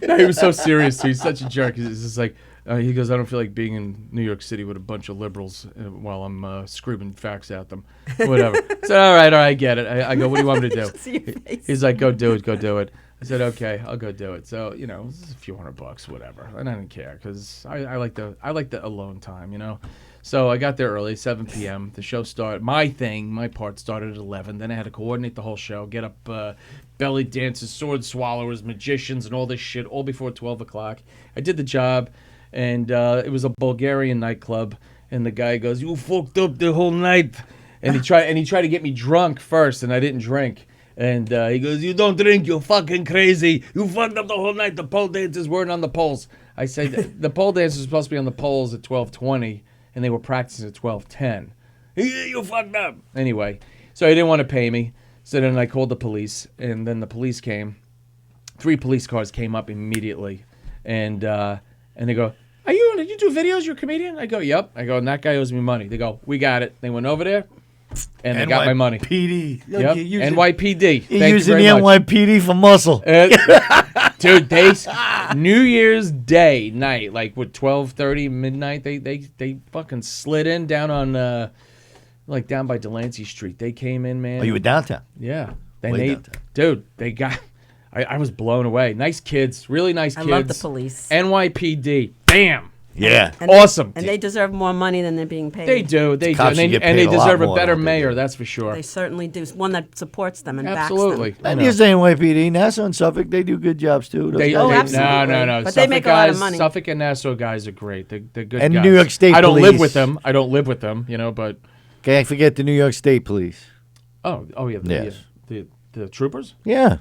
No, he was so serious. He's such a jerk. He's just like, he goes, "I don't feel like being in New York City with a bunch of liberals while I'm screaming facts at them." Whatever. I said, all right, I get it. I go, "What do you want me to do?" See your face. He's like, go do it. I said, "Okay, I'll go do it." So, it's a few $100, whatever. And I didn't care because I like the alone time, So I got there early, 7 p.m. The show started. My part started at 11. Then I had to coordinate the whole show, get up belly dancers, sword swallowers, magicians, and all this shit, all before 12 o'clock. I did the job, and it was a Bulgarian nightclub. And the guy goes, "You fucked up the whole night." And he tried to get me drunk first, and I didn't drink. And he goes, "You don't drink, you're fucking crazy. You fucked up the whole night. The pole dancers weren't on the poles." I said, the pole dancers were supposed to be on the poles at 12:20, and they were practicing at 12:10. "You fucked up." Anyway, so he didn't want to pay me. So then I called the police, and then the police came. 3 police cars came up immediately, and they go, Did you do videos? You're a comedian?" I go, "Yep." I go, "And that guy owes me money." They go, "We got it." They went over there, and they got my money. NYPD. Yep. NYPD. You're Thank using you the very much. NYPD for muscle. Dude, New Year's Day night, like with 12:30 midnight, they fucking slid in down on down by Delancey Street. They came in, man. Oh, you were downtown. Yeah. Way downtown. Dude, they got I was blown away. Nice kids, really nice kids. I love the police. NYPD. Bam. Yeah. And Awesome. And they deserve more money than they're being paid. They do. They do. Cops And should they, get and paid they a lot deserve a more better than what they mayor, do. that's for sure. They certainly do. One that supports them and Absolutely. backs them. And you're saying YPD, Nassau and Suffolk, they do good jobs too. Those They, guys. Oh, they- absolutely. No. But they make a lot of money. Suffolk and Nassau guys are great. They're good And guys. New York State I don't live police. with them. But Can't forget the New York State Police. oh yeah, Yes. the troopers, Yeah.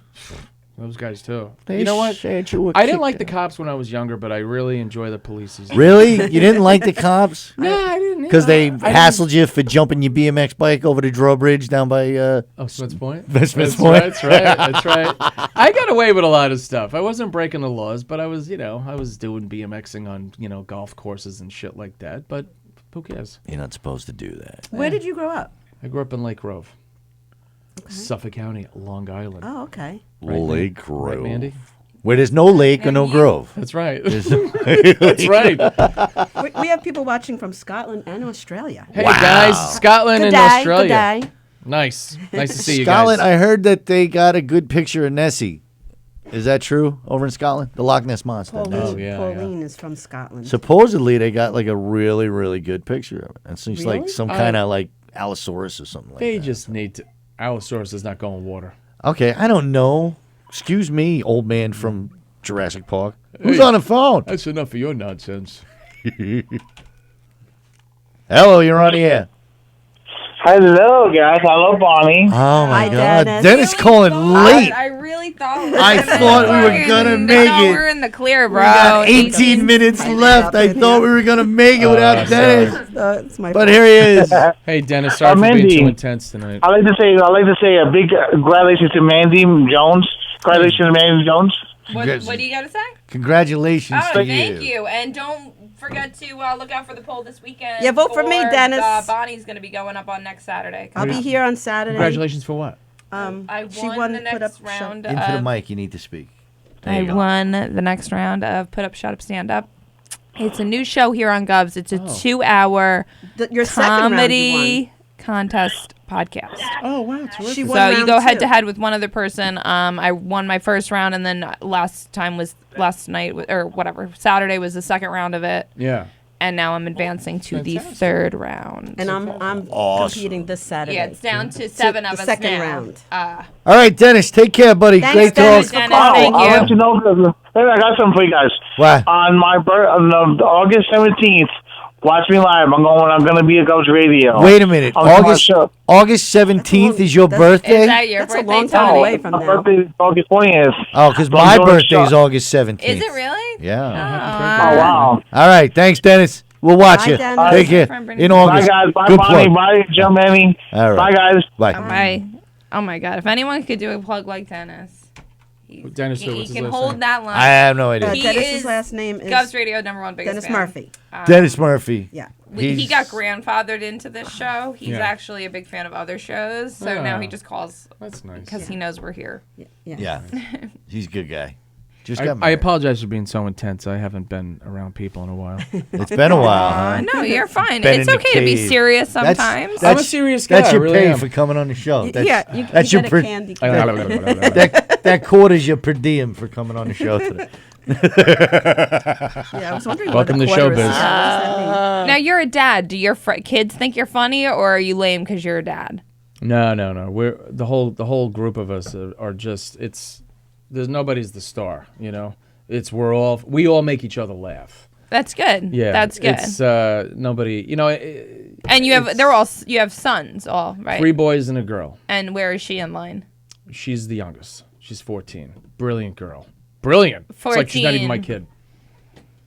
those guys too. They You know what? sent you a I didn't kick like the down. cops when I was younger, but I really enjoy the police. Really? You didn't like the cops? No, I didn't. Because they I hassled you for jumping your BMX bike over the drawbridge down by Oh, Smith's Point. Smith's Point. That's right. That's right. I got away with a lot of stuff. I wasn't breaking the laws, but I was doing BMXing on golf courses and shit like that. But who cares? You're not supposed to do that. Where did you grow up? I grew up in Lake Grove, Suffolk County, Long Island. Oh, okay. Lake Grove. Right, Mandy? Where there's no lake or no grove. That's right. There's That's right. We have people watching from Scotland and Australia. Hey guys, Scotland and Australia. Good day. Nice to see you Scotland, guys. I heard that they got a good picture of Nessie. Is that true over in Scotland? The Loch Ness Monster. Pauline, Nessie. Pauline is from Scotland. Supposedly they got like a really, really good picture of it. And so it's like Really? some kind of like Allosaurus or something like They that. just need to. Allosaurus does not go in water. Okay, I don't know. Excuse me, old man from Jurassic Park. Who's on the phone? That's enough of your nonsense. Hello, you're on the air. Hello, guys. Hello, Bonnie. Oh my Hi, God, Dennis. Dennis calling late. I really thought. I thought we were gonna make it. We're in the clear, bro. We got 18 minutes left. I thought we were gonna make it without Dennis, It's my but here he is. Hey, Dennis, sorry for being Mandy. too intense tonight. I'd like to say a big congratulations to Mandy Jones. Congratulations to Mandy Jones. What do you got to say? Congratulations Oh, to thank you. And don't forget to look out for the poll this weekend. Yeah, vote for me, Dennis. Bonnie's going to be going on next Saturday. I'll be here on Saturday. Congratulations for what? I she won the put next up round Into the of. mic, you need to speak. There I you go. won the next round of Put Up, Shut Up, Stand Up. It's a new show here on Govs. It's a 2-hour Your second round you comedy contest podcast. Oh, wow. Terrific. She won So you round go head two. to head with one other person. I won my first round, and then last night or whatever. Saturday was the second round of it, Yeah. and now I'm advancing to the Fantastic. third round. And I'm Awesome. competing this Saturday. Yeah, it's down to 7 of the us second now. round. All right, Dennis, take care, buddy. Thanks, Great Dennis. talk. Dennis, thank I'll let you. you know. I got something for you guys. What? On my August 17th, watch me live. I'm gonna be at Ghost Radio. Wait a minute. I'll do my August show. August 17th is your birthday? Is that your That's a birthday, long time Tony? away from My now. birthday is August 20th. Oh, because So I'm my doing a birthday is show. August 17th. Is it really? Yeah. Oh, wow. All right. Thanks, Dennis. We'll watch Bye, you. Dennis. Take care. In Bye, August. guys. Bye, Good Bonnie. plug. Bye, Joe Manny. All right. Bye, guys. Bye. Oh my God! If anyone could do a plug like Dennis, Dennis, he what's his can last hold name? that line. I have no idea. He Dennis's is last name is Govs Radio #1 biggest Dennis fan. Murphy. Dennis Murphy. Yeah. He He's- got grandfathered into this show. He's Yeah. actually a big fan of other shows, so Oh. now he just calls That's nice. because he knows we're here. Yeah. He's a good guy. Just I got married. apologize for being so intense. I haven't been around people in a while. It's been a while, huh? No, you're fine. Been It's in the okay to be cave. serious That's- sometimes. I'm a serious guy, That's I your really pay am. for coming on the show. That's, You that's your get per, a candy. that quarter's your per diem for coming on the show today. Yeah, I was wondering Welcome what a to quarter is. showbiz. Yeah, what does that mean? Now you're a dad. Do your kids think you're funny, or are you lame because you're a dad? No. We're the whole group of us are just there's nobody's the star, you know. We all make each other laugh. That's good. Yeah, That's good. It's nobody, you know. And you have sons, all right. 3 boys and a girl. And where is she in line? She's the youngest. She's 14. Brilliant girl. Brilliant. It's like she's not even my 14. kid.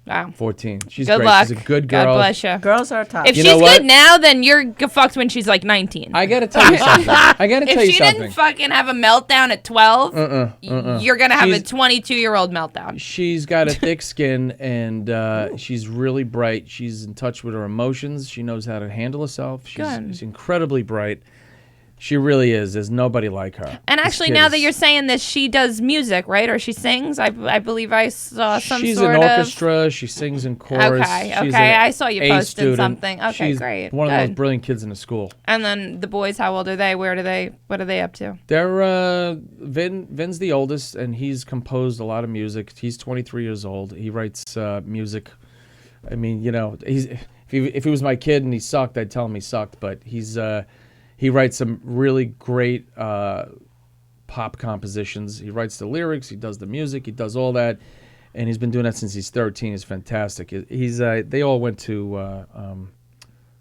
Wow. 14. She's Good great. luck. She's a good girl. God bless you. Girls are tough. If You she's know what? good now, then you're fucked when she's like 19. I gotta tell you something. If she didn't fucking have a meltdown at 12, you're gonna have a She's- 22-year-old meltdown. She's got a thick skin and she's really bright. She's in touch with her emotions. She knows how to handle herself. She's incredibly bright. She really is. There's nobody like her. And This actually, kid now is- that you're saying this, she does music, right? Or she sings. I believe I saw some She's sort in of. orchestra. She sings in chorus. Okay, She's okay. an I saw you A posting student. something. Okay, She's great. one of the Good. most brilliant kids in the school. And then the boys, how old are they? What are they up to? They're Vin's the oldest, and he's composed a lot of music. He's 23 years old. He writes music I mean, if he was my kid and he sucked, I'd tell him he sucked. But he writes some really great pop compositions. He writes the lyrics, he does the music, he does all that, and he's been doing that since he's 13. He's fantastic. They all went to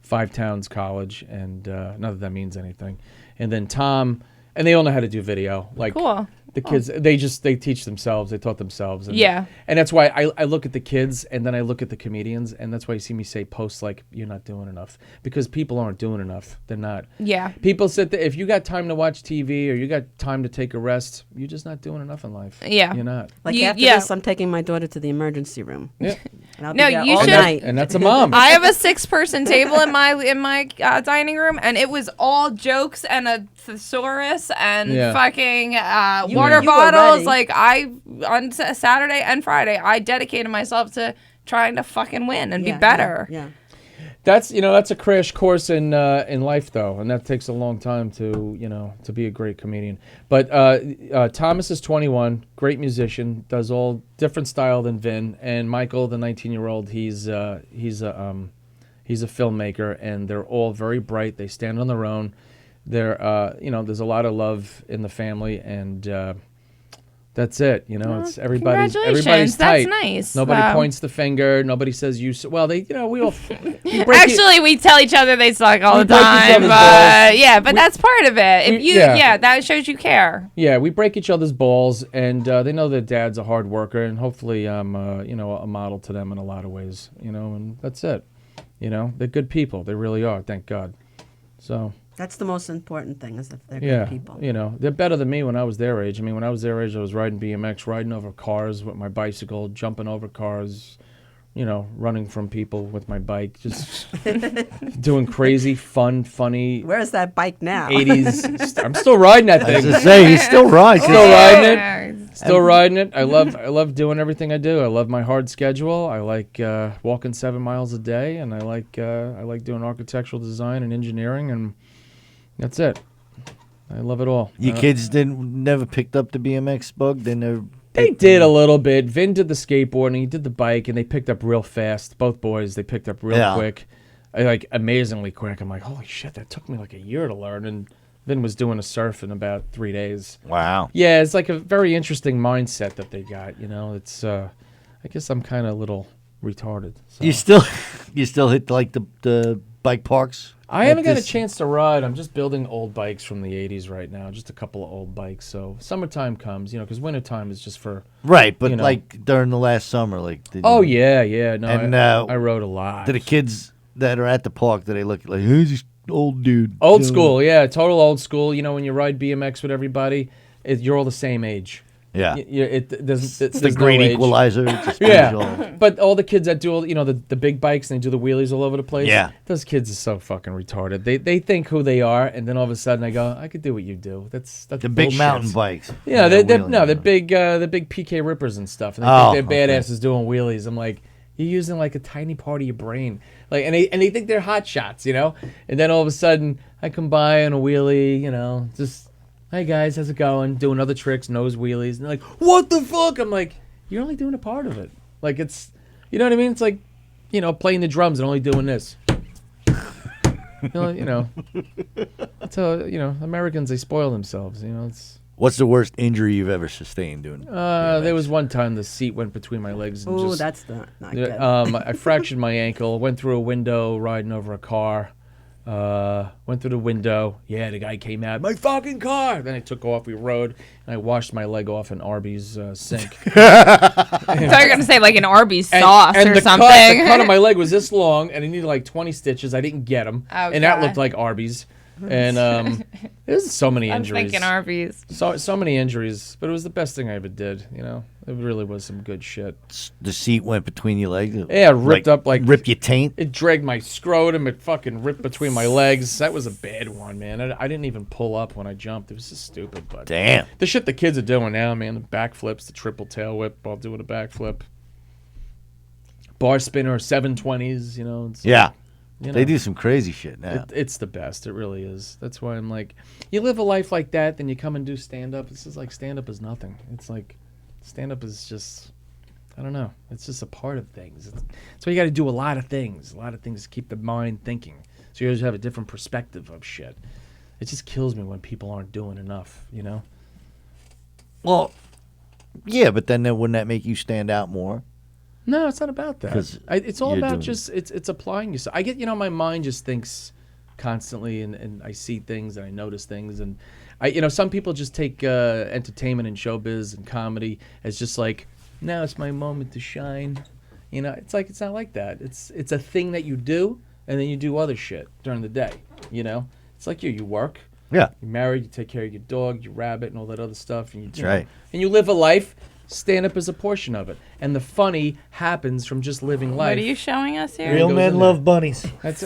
Five Towns College, and not that means anything. And then Tom, and they all know how to do video. Like Cool. the kids, they teach themselves. They taught themselves. And, Yeah. and that's why I look at the kids, and then I look at the comedians, and that's why you see me say posts like, "You're not doing enough," because people aren't doing enough. They're not. Yeah. People sit there. If you got time to watch TV or you got time to take a rest, you're just not doing enough in life. Yeah. You're not. Like You- after yeah. this, I'm taking my daughter to the emergency room. Yeah. And I'll No, be there you all should- night. And that's a mom. I have a 6-person table in my dining room, and it was all jokes and a thesaurus and Yeah. fucking You- water you were bottles. ready. Like on Saturday and Friday, I dedicated myself to trying to fucking win and be better. Yeah. That's a crash course in life though, and that takes a long time to be a great comedian. But Thomas is 21, great musician, does all different style than Vin, and Michael, the 19-year-old, he's a filmmaker, and they're all very bright. They stand on their own. They're there's a lot of love in the family, and that's it. It's everybody's Congratulations. tight. That's nice. Nobody Wow. points the finger. Nobody says you. Well, we all. we break Actually, we tell each other they suck all We the break each time, other's but balls. yeah, but that's part of it. If yeah. that shows you care. Yeah, we break each other's balls, and they know their dad's a hard worker, and hopefully I'm, a model to them in a lot of ways, and that's it. They're good people. They really are, thank God. So, That's the most important thing is if they're yeah, good people. they're better than me when I was their age. I mean, when I was their age, I was riding BMX, riding over cars with my bicycle, jumping over cars, running from people with my bike, just doing crazy, fun, funny Where's that bike now? 80s. I'm still riding that I was thing. gonna say he's still right. Still riding it. Yeah. Still riding it. I love doing everything I do. I love my hard schedule. I like walking 7 miles a day, and I like doing architectural design and engineering, and that's it. I love it all. Your kids never picked up the BMX bug. They did a little bit. Vin did the skateboarding. He did the bike, and they picked up real fast. Both boys, they picked up real quick, amazingly quick. I'm like, holy shit, that took me like a year to learn, and Vin was doing a surf in about 3 days. Wow. Yeah, it's like a very interesting mindset that they got. It's I guess I'm kind of a little retarded. So. You still hit like the bike parks? I haven't got a chance to ride. I'm just building old bikes from the 80s right now, just a couple of old bikes. So summertime comes, because wintertime is just for... Right, but like during the last summer, like... Yeah. No, And, I rode a lot. To the kids that are at the park, do they look like, who's this old dude? Old school, yeah, total old school. When you ride BMX with everybody, you're all the same age. Yeah. It's the great equalizer. It just brings all- But all the kids that do all, the big bikes and they do the wheelies all over the place. Yeah. Those kids are so fucking retarded. They think who they are, and then all of a sudden I go, I could do what you do. That's the big bullshit. mountain bikes. Yeah, they're they're big PK rippers and stuff. And they think they're okay. badasses doing wheelies. I'm like, you're using like a tiny part of your brain, like, and they think they're hot shots, And then all of a sudden I come by on a wheelie, just. Hey guys, how's it going? Doing other tricks, nose wheelies. And they're like, what the fuck? I'm like, you're only doing a part of it. Like, it's, you know what I mean? It's like, playing the drums and only doing this. That's how, Americans, they spoil themselves. It's. What's the worst injury you've ever sustained doing? There was one time the seat went between my legs. And Oh, that's not good. I fractured my ankle, went through a window riding over a car. Went through the window. Yeah, the guy came out. My fucking car. Then I took off. We rode, and I washed my leg off in Arby's sink. I thought you were gonna say like an Arby's sauce or the something. The cut of my leg was this long, and it needed like 20 stitches. I didn't get them, Oh, and that God. looked like Arby's. And there's so many I'm injuries. thinking Arby's. So many injuries, but it was the best thing I ever did. It really was some good shit. The seat went between your legs? Yeah, ripped up like ripped your taint? It dragged my scrotum. It fucking ripped between my legs. That was a bad one, man. I didn't even pull up when I jumped. It was just stupid. But Damn. the shit the kids are doing now, man. The backflips, the triple tail whip while doing a backflip. Bar spinner, 720s, It's, Yeah. you know, They do some crazy shit now. it's the best. It really is. That's why I'm like, you live a life like that, then you come and do stand-up. It's just like stand-up is nothing. It's like stand-up is just... I don't know. It's just a part of things. So you got to do a lot of things to keep the mind thinking. So you always have a different perspective of shit. It just kills me when people aren't doing enough, you know? Well, yeah, but then wouldn't that make you stand out more? No, it's not about that. It's all about just it's applying yourself. I get, my mind just thinks constantly, and I see things and I notice things, and some people just take entertainment and showbiz and comedy as just like, now it's my moment to shine. It's like, it's not like that. It's a thing that you do, and then you do other shit during the day. It's like you work. Yeah. You're married. You take care of your dog, your rabbit, and all that other stuff. And right. And you live a life. Stand up is a portion of it, and the funny happens from just living life. What are you showing us here? Real men love bunnies. That's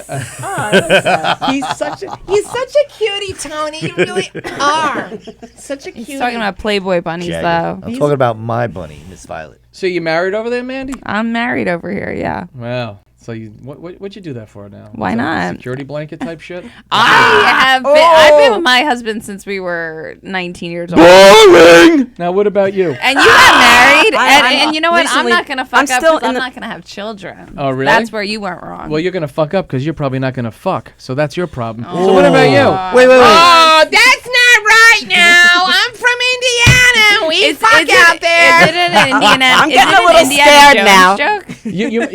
He's such a cutie, Tony. You really are. Such a cutie. He's talking about Playboy bunnies, Jagger. though. I'm talking about my bunny, Miss Violet. So you married over there, Mandy? I'm married over here, yeah. Wow. So what'd you do that for now? Why Is that not? Security blanket type shit? I've been with my husband since we were 19 years old. Boring! Now what about you? And you got married, I'm and you know what? recently- I'm not going to fuck I'm up still because I'm in the- not going to have children. Oh, really? That's where you went wrong. Well, you're going to fuck up because you're probably not going to fuck. So that's your problem. So what about you? Wait. Oh, that's not right now. I'm from Indiana. We fuck out there. Is it an Indiana? I'm is getting it a little an Indiana scared Jones now. Joke?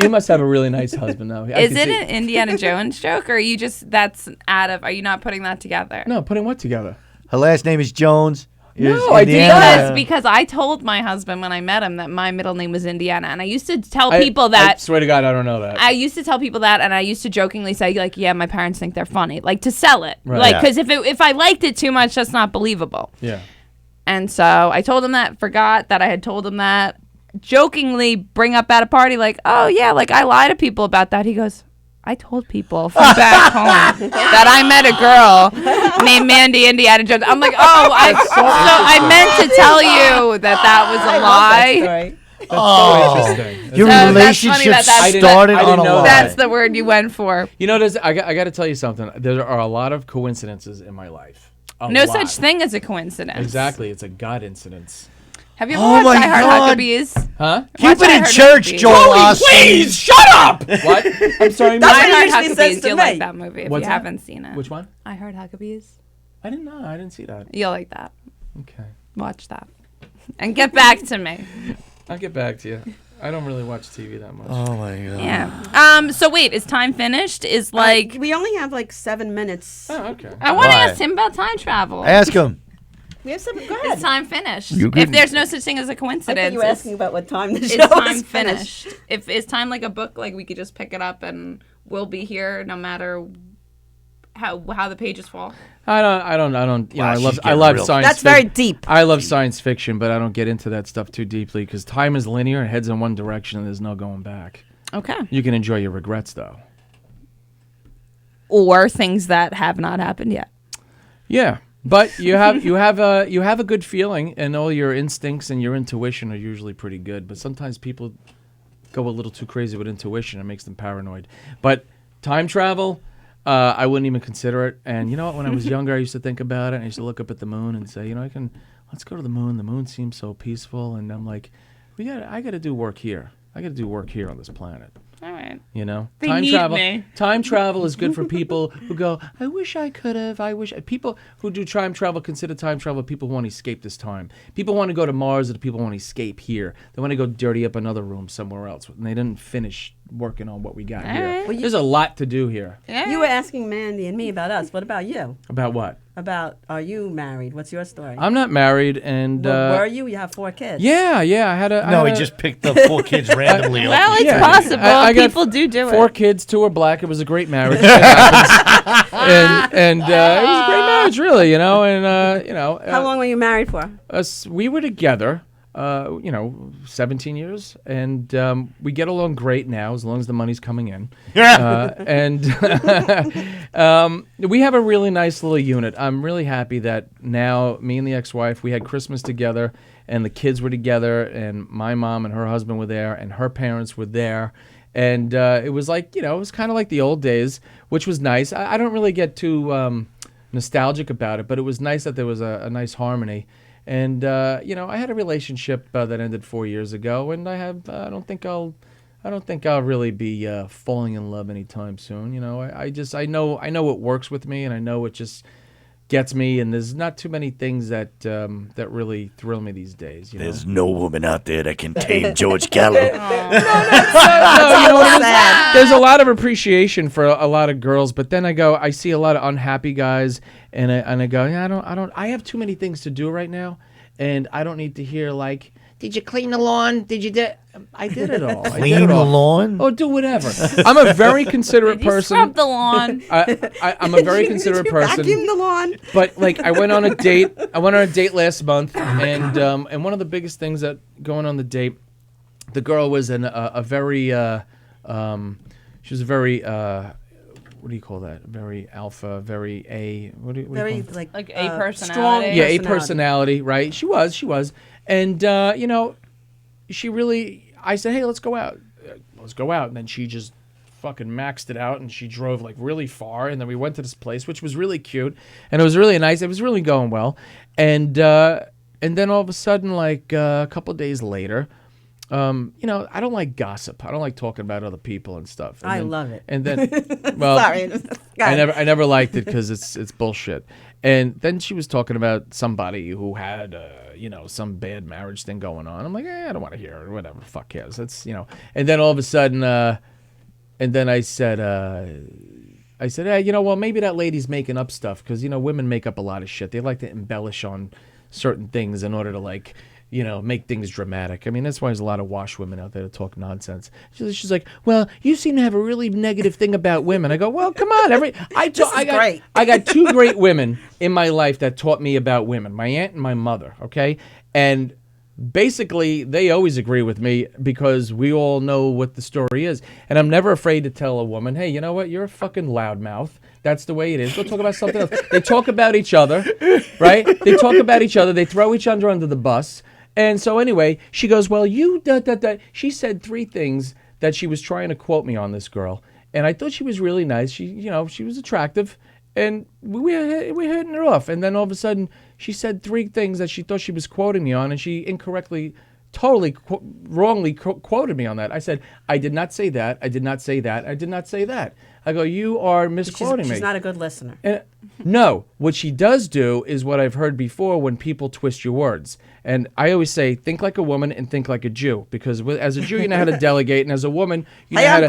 You must have a really nice husband now. I Is can it see. an Indiana Jones joke, or are you just are you not putting that together? No, putting what together? Her last name is Jones. No, I didn't. Indiana. Because I told my husband when I met him that my middle name was Indiana, and I used to tell people I that. swear to God, I don't know that. I used to tell people that, and I used to jokingly say, like, yeah, my parents think they're funny, like to sell it, Right. like Yeah. because if I liked it too much, that's not believable. Yeah. And so I told him that, forgot that I had told him that, jokingly bring up at a party, like, oh yeah, like I lie to people about that. He goes, I told people from back home that I met a girl named Mandy Indiana Jones. I'm like, I meant to tell you that was a lie. Oh, Interesting. your So that's relationship funny that that's- started I didn't on a know lie. That's the word you went for. I got to tell you something. There are a lot of coincidences in my life. No such thing as a coincidence. Exactly. It's a God incidence. Have you ever Oh watched my I Heart God. Huckabees? Huh? Keep Watch it I in Heard church, Huckabees. Joel Osteen. Shut up! What? I'm sorry, That's I what Heart it usually says Huckabees. to You'll me. like that movie if What's you that? haven't seen it. Which one? I Heart Huckabees. I didn't know. I didn't see that. You'll like that. Okay. Watch that. And get back to me. I'll get back to you. I don't really watch TV that much. Oh my God. Yeah. So wait, is time finished? Is like we only have like 7 minutes. Oh, okay. I want to Why? ask him about time travel. Ask him. We have 7. Go Is ahead. time finished? You If can- there's no such thing as a I coincidence, thought you were asking about what time the is show time is finished. finished? If is time like a book, like we could just pick it up and we'll be here no matter how the pages fall. I don't. Wow, I she's love getting real. science. That's very deep. I love science fiction, but I don't get into that stuff too deeply because time is linear, it heads in one direction, and there's no going back. Okay. You can enjoy your regrets though. Or things that have not happened yet. Yeah, but you have a good feeling, and all your instincts and your intuition are usually pretty good. But sometimes people go a little too crazy with intuition; it makes them paranoid. But time travel, I wouldn't even consider it. And you know what? When I was younger, I used to think about it. And I used to look up at the moon and say, let's go to the moon. The moon seems so peaceful, and I'm like, I got to do work here. I got to do work here on this planet. All right. You know, They time need travel. me. Time travel is good for people who go, I wish I could have. I wish. People who do time travel consider time travel people who want to escape this time. People want to go to Mars, or people want to escape here. They want to go dirty up another room somewhere else, and they didn't finish working on what we got here. right. Well, There's a lot to do here. You were asking Mandy and me about us. What about you? About what? About are you married? What's your story? I'm not married, and Well, were you? You have 4 kids. yeah. I had a. No, I he had a- just picked up 4 kids randomly. Well, it's Yeah. possible. I got People do it. 4 kids, 2 are black. It was a great marriage. It happens. and it was a great marriage, really. And How long were you married for? we were together, 17 years, and we get along great now as long as the money's coming in. And we have a really nice little unit. I'm really happy that now me and the ex-wife, we had Christmas together, and the kids were together, and my mom and her husband were there, and her parents were there. And it was like, it was kind of like the old days, which was nice. I don't really get too nostalgic about it, but it was nice that there was a nice harmony. And I had a relationship that ended 4 years ago, and I don't think I'll really be falling in love anytime soon. I know what works with me, and I know it just gets me. And there's not too many things that really thrill me these days. There's no woman out there that can tame George Gallo. There's a lot of appreciation for a lot of girls, but then I see a lot of unhappy guys, and I go, yeah, I have too many things to do right now, and I don't need to hear like, did you clean the lawn? Did you I did it all. Clean the lawn? Oh, do whatever. I'm a very considerate person. Scrub the lawn. I'm a very considerate person. Vacuum the lawn. But like, I went on a date. last month, and one of the biggest things that going on the date, the girl was she was a very what do you call that? Very alpha, very A. What do you call it? Like a personality. Strong Yeah, a personality, right? She was, and she really. I said, hey, let's go out, and then she just fucking maxed it out, and she drove like really far, and then we went to this place, which was really cute, and it was really nice. It was really going well, and then all of a sudden, like a couple of days later. I don't like gossip. I don't like talking about other people and stuff. I love it. And then, well, Sorry. I never liked it because it's bullshit. And then she was talking about somebody who had, some bad marriage thing going on. I'm like, I don't want to hear it. Whatever. Fuck cares. That's, And then all of a sudden, and then I said, hey, well, maybe that lady's making up stuff because, women make up a lot of shit. They like to embellish on certain things in order to like, make things dramatic. I mean, that's why there's a lot of wash women out there that talk nonsense. She's like, well, you seem to have a really negative thing about women. I go, well, come on. I got two great women in my life that taught me about women, my aunt and my mother, okay? And basically, they always agree with me because we all know what the story is. And I'm never afraid to tell a woman, hey, you know what? You're a fucking loudmouth. That's the way it is. Go talk about something else. They talk about each other, right? They talk about each other. They throw each other under the bus. And so anyway, she goes, well, She said 3 things that she was trying to quote me on, this girl. And I thought she was really nice. She was attractive. And we hitting it off. And then all of a sudden, she said 3 things that she thought she was quoting me on. And she incorrectly, totally wrongly quoted me on that. I said, I did not say that. I did not say that. I did not say that. I go, you are misquoting me. She's not a good listener. No, what she does do is what I've heard before when people twist your words. And I always say, think like a woman and think like a Jew, because as a Jew you know how to delegate, and as a woman you know how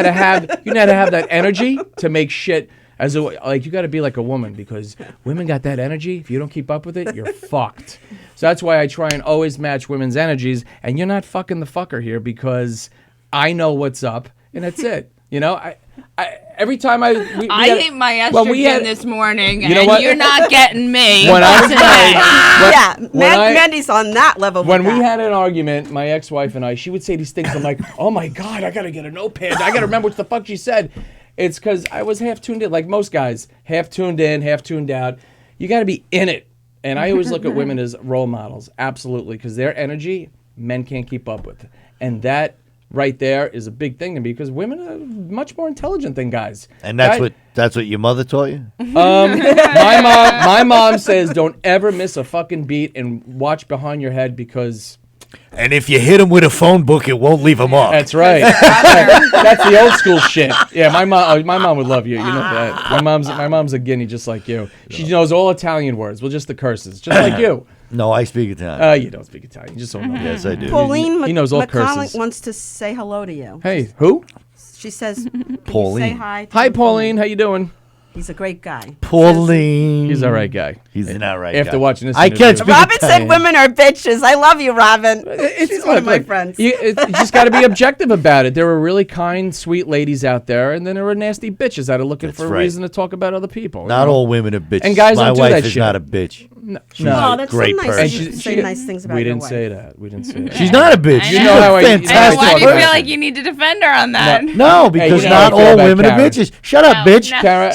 to have that energy to make shit. You got to be like a woman, because women got that energy. If you don't keep up with it, you're fucked. So that's why I try and always match women's energies. And you're not fucking the fucker here, because I know what's up, and that's it. Every time I ate my estrogen this morning, and what? You're not getting me Mandy's on that level. When we had an argument, my ex-wife and I, she would say these things. I'm like, oh my God, I got to get a notepad. I got to remember what the fuck she said. It's because I was half tuned in, like most guys, half tuned in, half tuned out. You got to be in it. And I always look at women as role models, absolutely, because their energy, men can't keep up with. And that right there is a big thing to me, because women are much more intelligent than guys. And that's what your mother taught you? My mom says don't ever miss a fucking beat and watch behind your head, because... And if you hit him with a phone book, it won't leave him off. That's right. That's the old school shit. Yeah, my mom would love you. You know that. My mom's a guinea just like you. She knows all Italian words, well, just the curses, just like you. No, I speak Italian. You don't speak Italian. You just don't know. Yes, I do. Pauline he knows all McConnell curses. wants to say hello to you. Hey, who? She says, Pauline. say hi. Hi, Pauline. How you doing? He's a great guy. Pauline. He's all right guy. He's an all right guy. After watching this I interview. can't speak Robin Italian. said women are bitches. I love you, Robin. She's one of my look, friends. You just got to be objective about it. There are really kind, sweet ladies out there, and then there are nasty bitches that are looking for a reason to talk about other people. Not all women are bitches. And guys My don't do wife that is shit. not a bitch. No. Oh, that's great so nice. person. You say nice things about We your didn't wife. say that. We didn't say that. She's not a bitch. I She's know. a how I- fantastic Why do you person. feel like you need to defend her on that? No, because you know how I not feel all about women are Karen. bitches. Shut up, bitch. No. Karen,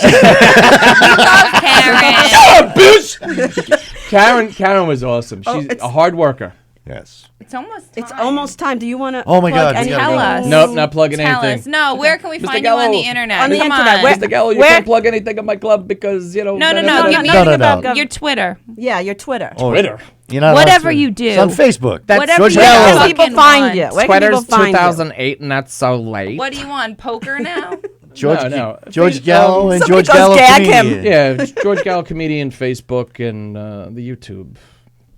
Karen. Shut up, bitch. Karen was awesome. She's a hard worker. Yes. It's almost time. It's almost time. Do you want to? Oh my God, we Any gotta Tell go. us. Nope, not plugging Tell anything. us. No, where can we find you Gallo. on the internet? On the Come internet, on. where- Mr. Gallo, you Where- can't plug anything in my club because, No. no, Give no, me no, no, no. Gov- your Twitter. Yeah, your Twitter. Oh, Twitter. you're not Whatever allowed to. you do. It's on Facebook. Whatever George you Where Gallo. can fucking people find want. you? Where can people find you? 2008 and that's so late. What do you want? Poker now? George, No. George Gallo and Somebody George goes Gallo gag comedian. him. Yeah, it's George Gallo comedian, Facebook, and the YouTube.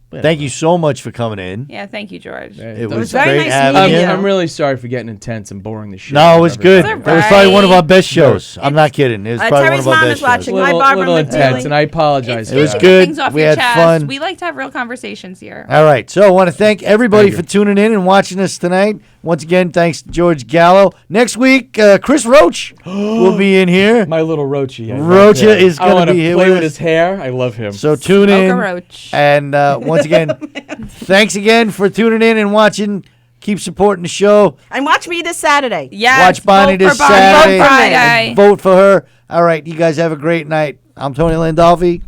Thank you so much for coming in. Yeah, thank you, George. It was was very great nice having meeting you. you. I'm really sorry for getting intense and boring the shit. No, out it of was good. It's That was probably one of our alright. best shows. I'm not kidding. It was probably Terry's one of our mom best is watching. shows. Hi, Barbara little intense, McNeely. and I apologize. It's for It was good that. to get good. things off We your had chest. fun. We like to have real conversations here. All right. So I want to thank everybody Thank for you. tuning in and watching us tonight. Once again, thanks to George Gallo. Next week, Chris Roach will be in here. My little Roachy. I love Rocha him. is I gonna wanna be here play with with us. his hair. I love him. So tune Smoke in. a roach. And once again, thanks again for tuning in and watching. Keep supporting the show. And watch me this Saturday. Yes, Watch Bonnie vote this for Bonnie Saturday. on Friday. Vote for her. All right. You guys have a great night. I'm Tony Landolfi.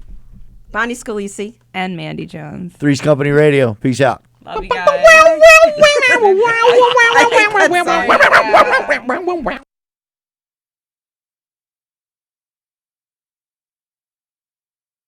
Bonnie Scalisi. And Mandy Jones. Three's Company Radio. Peace out. Love you guys. I hate that song.